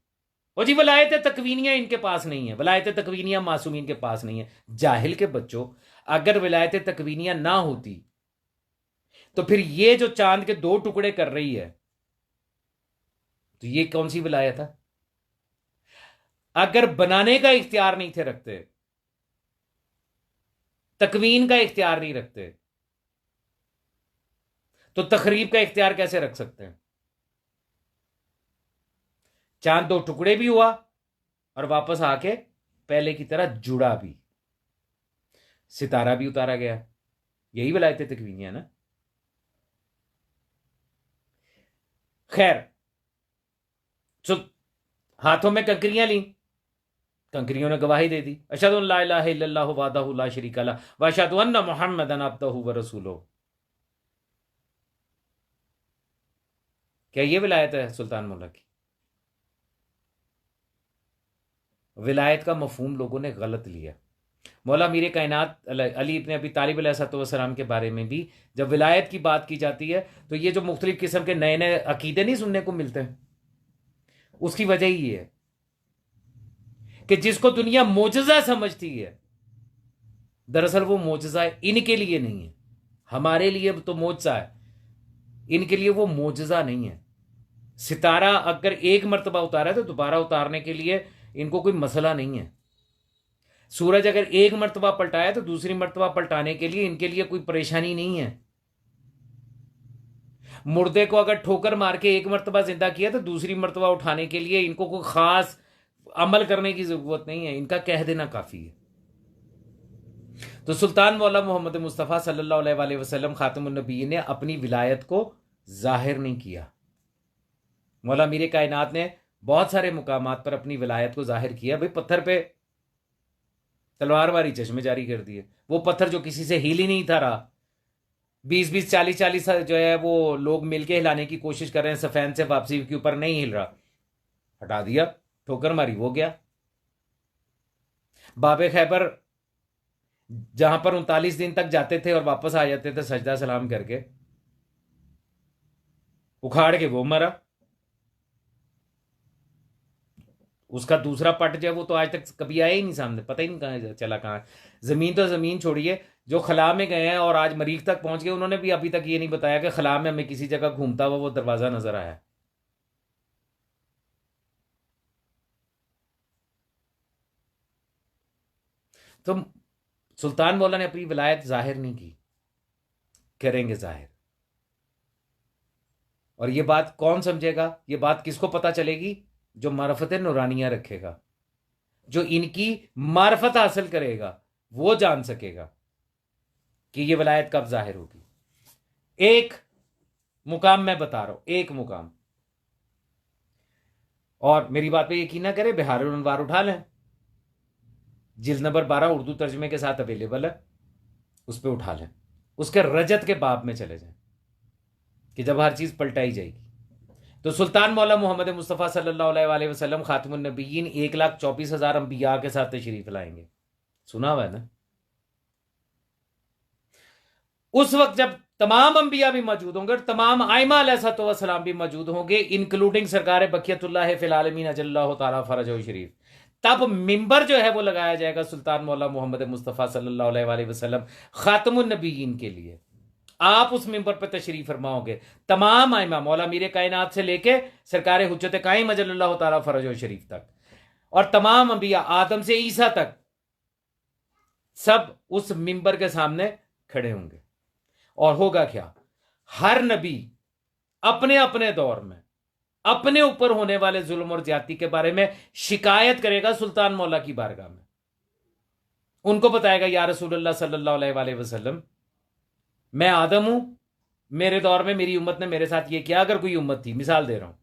और जी वलायत तकवीनियां इनके पास नहीं है, वलायत तकवीनियां मासूमीन के पास नहीं है। जाहिल के बच्चों, अगर विलायत तकवीनियां ना होती तो फिर ये जो चांद के दो टुकड़े कर रही है, तो ये कौन सी विलायत है? अगर बनाने का इख्तियार नहीं थे रखते, तकवीन का इख्तियार नहीं रखते, तो तखरीब का इख्तियार कैसे रख सकते हैं? चांद दो टुकड़े भी हुआ और वापस आके पहले की तरह जुड़ा भी, सितारा भी उतारा गया। यही विलायत तकवीनियां ना। खैर, सो हाथों में कंकरियां ली, कंकरियों ने गवाही दे दी, अशहदु अल्ला इलाहा इल्लल्लाहु वहदहु ला शरीका लह व अशहदु अन्ना मुहम्मदन अब्दुहु व रसूलुहु। क्या ये विलायत है सुल्तान मौला की? विलायत का मफहूम लोगों ने गलत लिया। मौला मीर कायनात अली इब्न अबी तालिब अलैहिस्सलाम के बारे में भी जब विलायत की बात की जाती है तो ये जो मुख्तलिफ किस्म के नए नए अकीदे नहीं सुनने को मिलते हैं, उसकी वजह ही है कि जिसको दुनिया मोजज़ा समझती है, दरअसल वो मोजज़ा इनके लिए नहीं है। हमारे लिए तो मोजज़ा है, इनके लिए वो मोजज़ा नहीं है। सितारा अगर एक मर्तबा उतारा है तो दोबारा उतारने के लिए इनको कोई मसला नहीं है। सूरज अगर एक मर्तबा पलटाया तो दूसरी मर्तबा पलटाने के लिए इनके लिए कोई परेशानी नहीं है। मुर्दे को अगर ठोकर मार के एक मर्तबा जिंदा किया तो दूसरी मर्तबा उठाने के लिए इनको कोई खास अमल करने की जरूरत नहीं है, इनका कह देना काफी है। तो सुल्तान मौला मोहम्मद मुस्तफ़ा सल्लल्लाहु अलैहि वसल्लम खातमुन नबीय्यीन ने अपनी विलायत को जाहिर नहीं किया। मौला मीर कायनात ने बहुत सारे मुकामात पर अपनी विलायत को जाहिर किया। भाई पत्थर पे तलवारबारी चश्मे जारी कर दिए, वो पत्थर जो किसी से हिल ही नहीं था रहा, 20-20 40-40 जो है वो लोग मिलके हिलाने की कोशिश कर रहे हैं, सफैन से वापसी के ऊपर नहीं हिल रहा, हटा दिया, ठोकर मारी, वो गया। बाबे खैबर जहां पर 39 दिन तक जाते थे और वापस आ जाते थे सजदा सलाम करके, उखाड़ के वो मरा। उसका दूसरा पट जो है वो तो आज तक कभी आया ही नहीं सामने, पता ही नहीं कहाँ चला, कहाँ। जमीन तो जमीन छोड़िए, जो खला में गए हैं और आज मरीख तक पहुंच गए, उन्होंने भी अभी तक ये नहीं बताया कि खला में हमें किसी जगह घूमता हुआ वो दरवाजा नजर आया। तो सुल्तान मौला ने अपनी विलायत जाहिर नहीं की, करेंगे जाहिर। और ये बात कौन समझेगा, ये बात किसको पता चलेगी? जो मारफत नूरानिया रखेगा, जो इनकी मारफत हासिल करेगा, वो जान सकेगा कि ये विलायत कब जाहिर होगी। एक मुकाम मैं बता रहा हूं, एक मुकाम, और मेरी बात पे यकीन ना करें, बिहारुल अनवार उठा लें, जिल्द नंबर 12 उर्दू तर्जमे के साथ अवेलेबल है, उस पर उठा लें, उसके रजत के बाब में चले जाएं कि जब हर चीज पलटाई जाएगी। तो सुल्तान मौला मोहम्मद मुस्तफ़ा सल्लल्लाहु अलैहि वसल्लम खातमुन नबीय्यीन 1,24,000 अंबिया के साथ तशरीफ लाएंगे, सुना हुआ है ना? उस वक्त जब तमाम अंबिया भी मौजूद होंगे और तमाम आइमा अलैहिस्सलाम भी मौजूद होंगे, इंक्लूडिंग सरकार बकियतुल्लाह फिल आलमीन अजल्लहु तआला फरजहु शरीफ, तब मिंबर जो है वो लगाया जाएगा सुल्तान मौला मोहम्मद मुस्तफ़ा सल्लल्लाहु अलैहि वसल्लम खातमुन नबीय्यीन के लिए। आप उस मिंबर पर तशरीफ फरमाओगे, तमाम आइमा मौला मीर कायनात से लेके सरकार हुज्जत कायम अजल्लहु तआला फरजहु शरीफ तक, और तमाम अंबिया आदम से ईसा तक, सब उस मिंबर के सामने खड़े होंगे। और होगा क्या? हर नबी अपने अपने दौर में अपने ऊपर होने वाले जुल्म और ज्यादती के बारे में शिकायत करेगा सुल्तान मौला की बारगाह में। उनको बताएगा, या रसूलुल्लाह सल्लल्लाहु अलैहि वसल्लम, मैं आदम हूं, मेरे दौर में मेरी उम्मत ने मेरे साथ ये किया। अगर कोई उम्मत थी, मिसाल दे रहा हूं,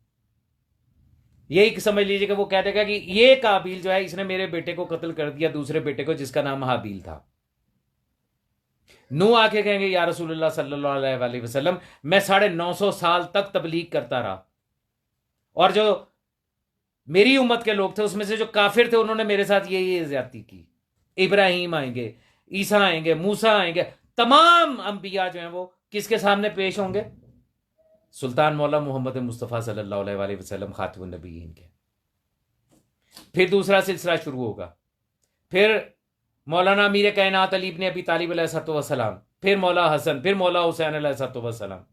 यही समझ लीजिए कि वो कह देगा कि ये काबिल जो है इसने मेरे बेटे को कत्ल कर दिया, दूसरे बेटे को जिसका नाम हाबील था। नू आके कहेंगे, या रसूलुल्लाह सल्लल्लाहु अलैहि वसल्लम, मैं 950 साल तक तबलीग करता रहा, और जो मेरी उम्मत के लोग थे उसमें से जो काफिर थे उन्होंने मेरे साथ ये ज्यादती की। इब्राहिम आएंगे, ईसा आएंगे, मूसा आएंगे, तमाम अंबिया जो हैं वो किसके सामने पेश होंगे? सुल्तान मौला मोहम्मद मुस्तफ़ा सल्लल्लाहु अलैहि वसल्लम खातमुन नबीय्यीन के। फिर दूसरा सिलसिला शुरू होगा, फिर मौलाना मीर कायनात अली इब्न अबी तालिब अलैहिस्सलाम, फिर मौला हसन, फिर मौला हुसैन अलैहिस्सलाम।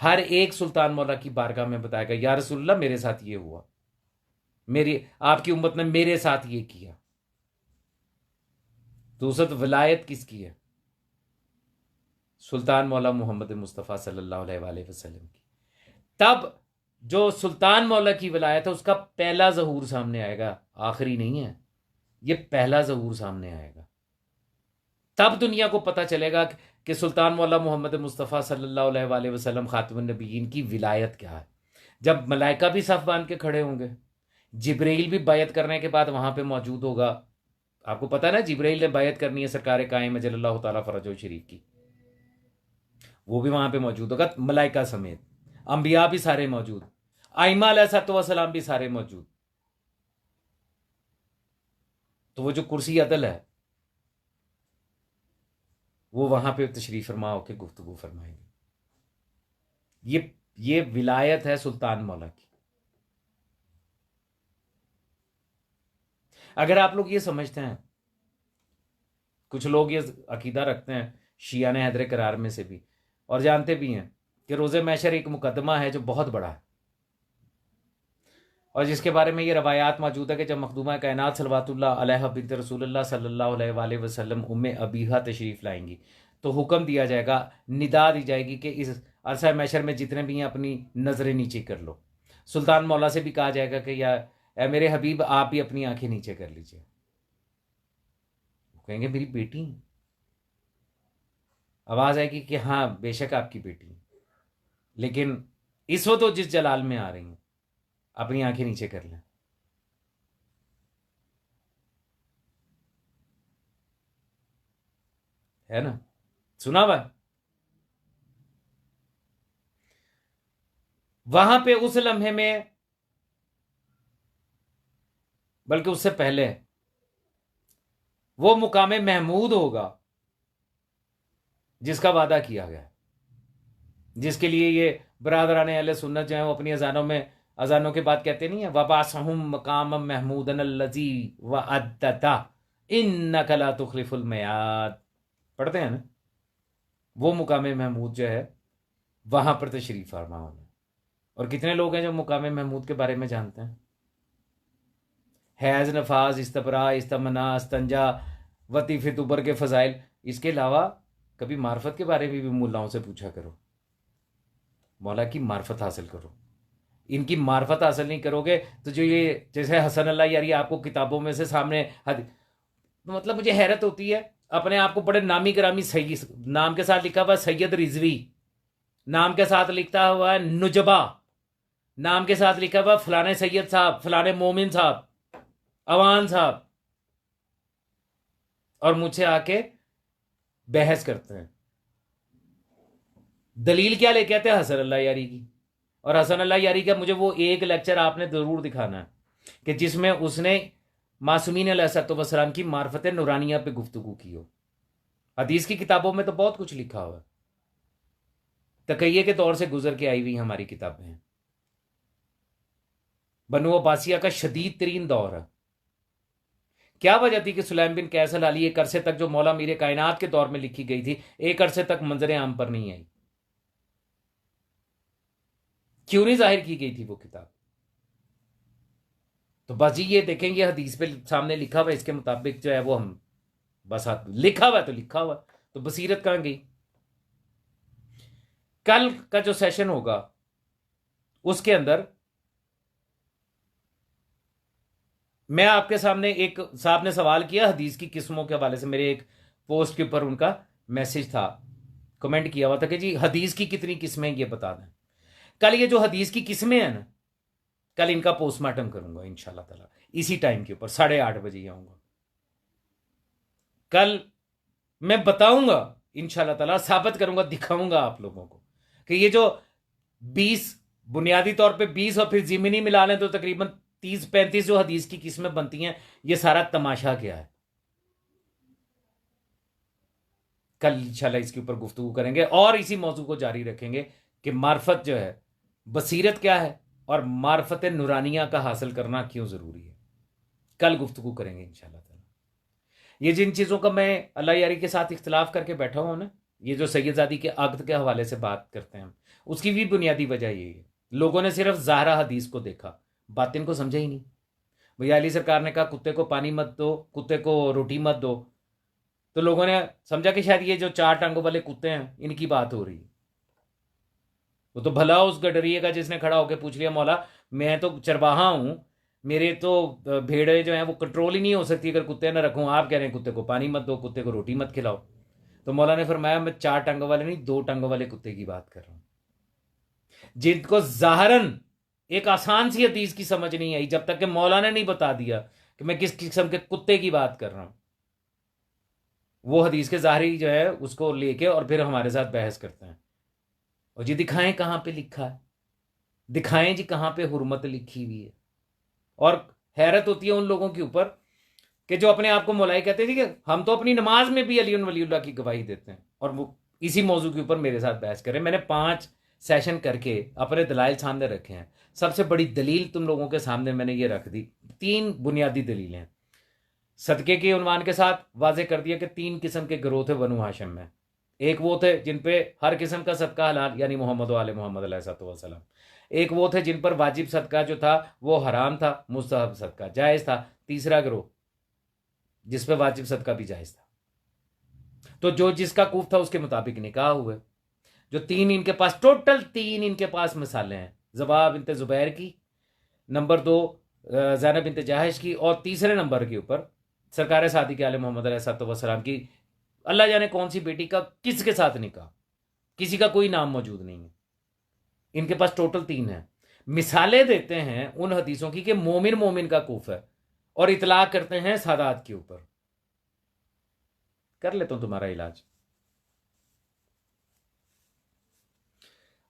हर एक सुल्तान मौला की बारगाह में बताएगा, या रसूलल्लाह मेरे साथ ये हुआ, मेरी आपकी उम्मत ने मेरे साथ ये किया। तो उस विलायत किसकी है? सुल्तान मौला मोहम्मद मुस्तफ़ा सल्लल्लाहु अलैहि वसल्लम की। तब जो सुल्तान मौला की विलायत है उसका पहला ज़हूर सामने आएगा, आखिरी नहीं है, ये पहला ज़हूर सामने आएगा। तब दुनिया को पता चलेगा कि सुल्तान मौला मोहम्मद मुस्तफ़ा सल्लल्लाहु अलैहि वसल्लम खातमुन नबीय्यीन की विलायत क्या है। जब मलाइका भी सफ बांध के खड़े होंगे, जिब्रील भी बैत करने के बाद वहां पे मौजूद होगा। आपको पता है ना, जिब्रील ने बैत करनी है सरकार कायम अजल्लहु तआला फरजहु शरीफ की, वो भी वहां पे मौजूद होगा, मलाइका समेत, अंबिया भी सारे मौजूद, आइमा अलैहिस्सलाम भी सारे मौजूद। तो वो जो कुर्सी अदल है वो वहां पे तशरीफ फरमा होकर गुफ्तगू फरमाएंगे। ये विलायत है सुल्तान मौला की। अगर आप लोग ये समझते हैं, कुछ लोग ये अकीदा रखते हैं शिया ने हैदर करार में से भी, और जानते भी हैं कि रोज़े महशर एक मुकदमा है जो बहुत बड़ा है, और जिसके बारे में ये रवायात मौजूद है कि जब मखदूमा कायनात सल्लल्लाहु अलैहि बिन्त रसूलुल्लाह सल्लल्लाहु अलैहि वसल्लम उम्मे अबीहा तशरीफ़ लाएंगी तो हुक्म दिया जाएगा, निदा दी जाएगी कि इस अरसा महशर में जितने भी हैं अपनी नज़रें नीचे कर लो। सुल्तान मौला से भी कहा जाएगा कि या ए मेरे हबीब आप भी अपनी आंखें नीचे कर लीजिए। वो कहेंगे मेरी बेटी। आवाज़ आएगी कि हाँ बेशक आपकी बेटी, लेकिन इस वक्त तो जिस जलाल में आ रही हैं अपनी आंखें नीचे कर लें। है ना, सुना हुआ। वहां पे उस लम्हे में, बल्कि उससे पहले वो मुकामे महमूद होगा जिसका वादा किया गया, जिसके लिए ये बरादरान अहले सुन्नत जो है वो अपनी अजानों में, अजानों के बाद कहते नहीं है वबासहुम मकाम महमूदन अल्लज़ी व अद्दता इन्नका ला तुखलिफुल मियाद, पढ़ते हैं ना। वो मुकामे महमूद जो है वहां पर तशरीफ फरमा होना। और कितने लोग हैं जो मुकामे महमूद के बारे में जानते हैं? हैज़, नफाज, इस्तबरा, इस्तमना, इस्तंजा, वतीफ़े तुबर के फ़ज़ाइल। इसके अलावा कभी मार्फत के बारे में भी मुल्लाओं से पूछा करो, मौला की मार्फत हासिल करो। इनकी मार्फत हासिल नहीं करोगे तो जो ये जैसे हसन अल्लाह यारी आपको किताबों में से सामने मतलब मुझे हैरत होती है, अपने आप को बड़े नामी करामी सैयद नाम के साथ लिखा हुआ सैयद रिजवी, नाम के साथ लिखता हुआ है नुजबा, नाम के साथ लिखा हुआ फलाने सैयद साहब, फलाने मोमिन साहब, अवान साहब, और मुझसे आके बहस करते हैं। दलील क्या लेके आते हैं? हसन अल्लाह यारी की। और हसन अल्लाह यारी का मुझे वो एक लेक्चर आपने जरूर दिखाना है कि जिसमें उसने मासूमीन अलैहिस्सलाम की मार्फत नूरानिया पे गुफ्तगू की हो। हदीस की किताबों में तो बहुत कुछ लिखा हुआ है, तकैये के दौर से गुजर के आई हुई हमारी किताबें हैं। बनु अब्बासिया का शदीद तरीन दौर है। क्या वजह थी कि सुलैम बिन कैसल अली एक अरसे तक, जो मौला मीरे कायनात के दौर में लिखी गई थी, एक अरसे तक मंजर आम पर नहीं आई? क्यों नहीं जाहिर की गई थी वो किताब? तो बस जी ये देखेंगे हदीस पे सामने लिखा हुआ, इसके मुताबिक जो है वो हम बस लिखा हुआ तो लिखा हुआ, तो बसीरत कहां गई? कल का जो सेशन होगा उसके अंदर मैं आपके सामने, एक साहब ने सवाल किया हदीस की किस्मों के हवाले से, मेरे एक पोस्ट के ऊपर उनका मैसेज था, कमेंट किया हुआ था कि जी हदीस की कितनी किस्में ये बता दें। कल ये जो हदीस की किस्में हैं ना, कल इनका पोस्टमार्टम करूंगा इंशाल्लाह ताला, इसी टाइम के ऊपर 8:30 बजे आऊंगा। कल मैं बताऊंगा इंशाल्लाह ताला, साबित करूंगा, दिखाऊंगा आप लोगों को कि ये जो 20 बुनियादी तौर पे 20 और फिर जिमिनी मिला लें तो तकरीबन 30-35 जो हदीस की किस्में बनती हैं, ये सारा तमाशा क्या है। कल इंशाल्लाह इसके ऊपर गुफ्तगू करेंगे और इसी मौजू को जारी रखेंगे कि मार्फत जो है, बसीरत क्या है और मार्फत नूरानिया का हासिल करना क्यों ज़रूरी है। कल गुफ्तगू करेंगे इंशाल्लाह ताला। ये जिन चीज़ों का मैं अल्लाह यारी के साथ इख्तलाफ करके बैठा हूँ ना, ये जो सैयदजादी के अक़्द के हवाले से बात करते हैं, उसकी भी बुनियादी वजह यही है, लोगों ने सिर्फ ज़ाहरा हदीस को देखा, बातिन को समझा ही नहीं। भैया अली सरकार ने कहा कुत्ते को पानी मत दो, कुत्ते को रोटी मत दो, तो लोगों ने समझा कि शायद ये जो 4 टांगों वाले कुत्ते हैं इनकी बात हो रही है। वो तो भला उस गडरिए का जिसने खड़ा होकर पूछ लिया मौला मैं तो चरवाहा हूं, मेरे तो भेड़े जो हैं वो कंट्रोल ही नहीं हो सकती अगर कुत्ते ना रखूं, आप कह रहे हैं कुत्ते को पानी मत दो, कुत्ते को रोटी मत खिलाओ। तो मौला ने फरमाया मैं 4 टांगों वाले नहीं 2 टांगों वाले कुत्ते की बात कर रहा हूं, जिनको ज़ाहरन एक आसान सी हदीस की समझ नहीं आई जब तक कि मौला ने नहीं बता दिया कि मैं किस किस्म के कुत्ते की बात कर रहा हूं। वो हदीस के ज़ाहरी जो है उसको लेके और फिर हमारे साथ बहस करते हैं। और जी दिखाएं कहां पे लिखा है, दिखाएं जी कहां पे हुर्मत लिखी हुई है। और हैरत होती है उन लोगों के ऊपर कि जो अपने आप को मौलाई कहते थे कि हम तो अपनी नमाज में भी अली वलीउल्लाह की गवाही देते हैं, और वो इसी मौजू के ऊपर मेरे साथ बहस करें। मैंने 5 सेशन करके अपने दलाइल सामने रखे हैं। सबसे बड़ी दलील तुम लोगों के सामने मैंने ये रख दी। 3 बुनियादी दलीलें हैं। सदके के उन्वान के साथ वाजे कर दिया कि 3 किस्म के गिरोह थे बनु हाशिम में। एक वो थे जिन पे हर किस्म का सदका हलाल, यानी मोहम्मद वाले मोहम्मद अलैहिस्सलाम। एक वो थे जिन पर वाजिब सदका जो था वो हराम था, मुस्तहब सदका जायज़ था। तीसरा गिरोह जिस पे वाजिब सदका भी जायज़ था। तो जो जिसका कूफ था उसके मुताबिक निकाह हुए। जो 3 इनके पास, टोटल 3 इनके पास मिसालें हैं। ज़ुबैर बिनते ज़ुबैर की, नंबर 2 ज़ैनब बिनते जाहिश की, और तीसरे नंबर के ऊपर सरकार सादिक आले मोहम्मद अलैहिस्सलाम की। अल्लाह जाने कौन सी बेटी का किसके साथ निकाह, किसी का कोई नाम मौजूद नहीं है। इनके पास टोटल 3 है। मिसालें देते हैं उन हदीसों की कि मोमिन मोमिन का कूफ है, और इतलाक करते हैं सादात के ऊपर। कर लेता हूं तुम्हारा इलाज।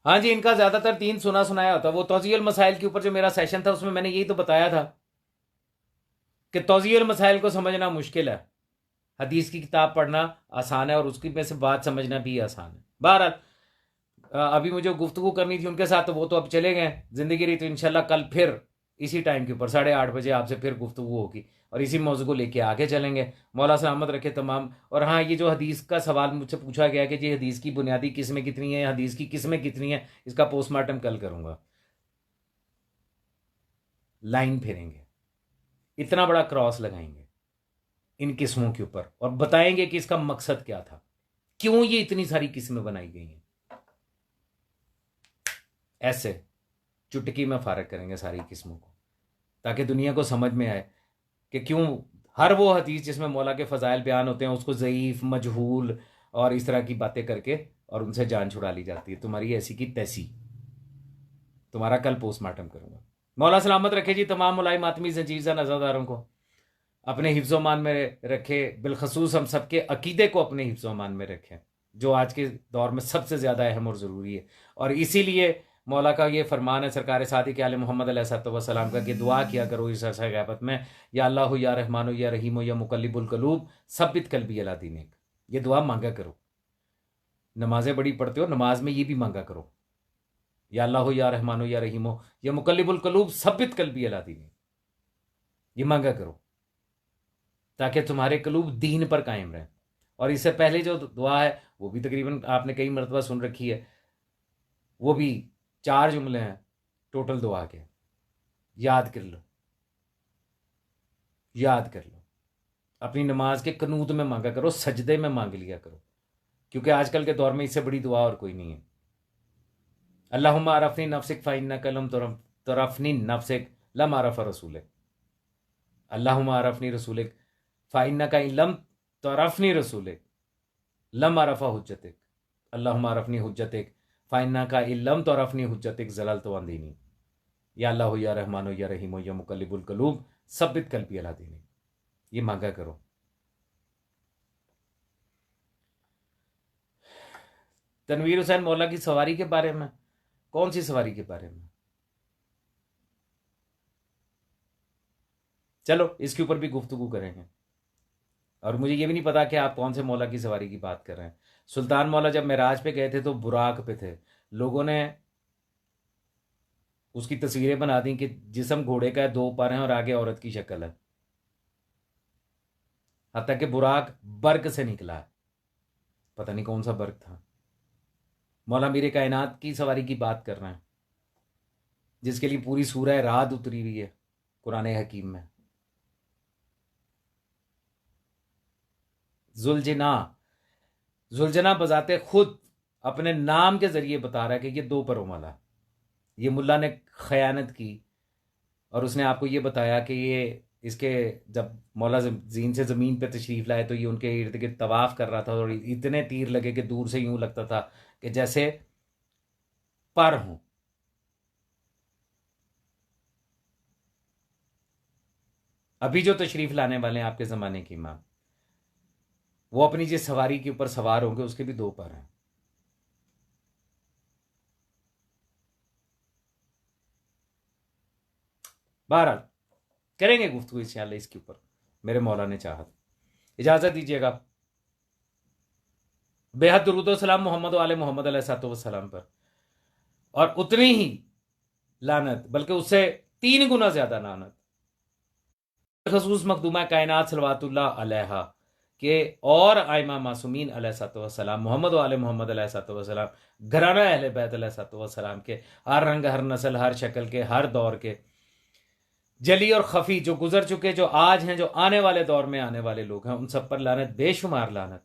हाँ जी, इनका ज्यादातर 3 सुना सुनाया होता। वो तौज़ीउल मसाइल के ऊपर जो मेरा सेशन था उसमें मैंने यही तो बताया था कि तौज़ीउल मसाइल को समझना मुश्किल है, हदीस की किताब पढ़ना आसान है, और उसकी में से बात समझना भी आसान है। बहरहाल अभी मुझे गुफ्तगू करनी थी उनके साथ, तो वो तो अब चले गए, जिंदगी रही तो इंशाल्लाह कल फिर इसी टाइम के ऊपर 8:30 बजे आपसे फिर गुफ्तगू होगी, और इसी मौजू को लेके आगे चलेंगे। मौला सलामत रखे तमाम। और हाँ, ये जो हदीस का सवाल मुझसे पूछा गया कि जी हदीस की बुनियादी किस्में कितनी है, हदीस की किस्में कितनी है, इसका पोस्टमार्टम कल करूँगा। लाइन फेरेंगे, इतना बड़ा क्रॉस लगाएंगे इन किस्मों के ऊपर, और बताएंगे कि इसका मकसद क्या था, क्यों ये इतनी सारी किस्में बनाई गई हैं। ऐसे चुटकी में फारग करेंगे सारी किस्मों को, ताकि दुनिया को समझ में आए कि क्यों हर वो हदीस जिसमें मौला के फ़ज़ाइल बयान होते हैं उसको ज़ईफ़, मजहूल और इस तरह की बातें करके और उनसे जान छुड़ा ली जाती है। तुम्हारी ऐसी की तैसी, तुम्हारा कल पोस्टमार्टम करूँगा। मौला सलामत रखे जी तमाम मुलाई मातमी ज़ंजीज़ा नज़रदारों को अपने हिफ्ज़-ओ-मान में रखे, बिलखसूस हम सबके अकीदे को अपने हिफ्ज़-ओ-मान में रखें, जो आज के दौर में सबसे ज़्यादा अहम और ज़रूरी है। और इसीलिए मौला का ये फरमान है सरकार सादिक आले मोहम्मद अलैहिस्सलाम का कि दुआ किया करो इस अरसा ग़ैबत में, या अल्लाह या रहमान या रहीम या मुकल्लिबुल क़ुलूब सब्बित क़ल्बी अला दीनिक। ये दुआ मांगा करो। नमाज़ें बड़ी पढ़ते हो, नमाज में ये भी मांगा करो, या अल्लाह या रहमान या रहीम या मुकल्लिबुल क़ुलूब सब्बित क़ल्बी अला दीनिक। ये मांगा करो ताकि तुम्हारे कलूब दीन पर कायम रहे। और इससे पहले जो दुआ है वो भी तकरीबन आपने कई मरतबा सुन रखी है, वो भी 4 जुमले हैं टोटल दुआ के। याद कर लो, याद कर लो, अपनी नमाज के कनूत में मांगा करो, सजदे में मांग लिया करो, क्योंकि आजकल के दौर में इससे बड़ी दुआ और कोई नहीं है। अल्लाहुम्मा अरफनी नफ्सिक फ़इन्नका लम तुरफनी नफ्सिक लम अरफ़ रसूलिक। अल्लाहुम्मा अरफनी रसूलिक फ़इन्नका इन लम तुरफनी रसूलिक लम अरफ़ा हुज्जतिक। अल्लाहुम्मा अरफनी हुज्जतिक फ़इन्नका इन लम तुरफनी हुज्जतिक ज़ललतु अन दीनी। या अल्लाह या रहमान या रहीम या मुकल्लिबुल क़ुलूब सब्बित क़ल्बी अला दीनिक। ये मांगा करो। तनवीर हुसैन मौला की सवारी के बारे में, कौन सी सवारी के बारे में? चलो इसके ऊपर भी गुफ्तगू करेंगे। और मुझे ये भी नहीं पता कि आप कौन से मौला की सवारी की बात कर रहे हैं। सुल्तान मौला जब मेराज पे गए थे तो बुराक पे थे, लोगों ने उसकी तस्वीरें बना दी कि जिस्म घोड़े का है, 2 पर हैं और आगे औरत की शक्ल है, हत्ता कि बुराक बर्ग से निकला है। पता नहीं कौन सा बर्ग था। मौला मीरे कायनात की सवारी की बात कर रहे हैं, जिसके लिए पूरी सूरह रात उतरी हुई है कुरान हकीम में। जुलजना, जुलजना बजाते खुद अपने नाम के जरिए बता रहा है कि ये 2 परों वाला। ये मुल्ला ने खयानत की और उसने आपको ये बताया कि ये इसके जब मौला जीन से ज़मीन पे तशरीफ़ लाए तो ये उनके इर्द गिर्द तवाफ़ कर रहा था, और इतने तीर लगे कि दूर से यूं लगता था कि जैसे पर हों। अभी जो तशरीफ़ लाने वाले हैं आपके ज़माने की इमाम, वो अपनी जिस सवारी के ऊपर सवार होंगे उसके भी 2 पर हैं। बहरहाल करेंगे गुफ्तगू इंशाल्लाह इसके ऊपर। मेरे मौला ने चाहा। इजाज़त दीजिएगा, बेहद दुरूद व सलाम मोहम्मद व आले मोहम्मद अलैहिस्सलाम पर, और उतनी ही लानत, बल्कि उससे 3 गुना ज़्यादा लानत खसूस मखदूमा कायनात सलवातुल्लाह अलैहा के और आइमा मासूमीन अलैहिस्सलाम, मोहम्मद व आले मोहम्मद अलैहिस्सलाम, घराना अहले बैत अलैहिस्सलाम के, हर रंग, हर नस्ल, हर शक्ल के, हर दौर के, जली और खफी, जो गुजर चुके, जो आज हैं, जो आने वाले दौर में आने वाले लोग हैं, उन सब पर लानत, बेशुमार लानत।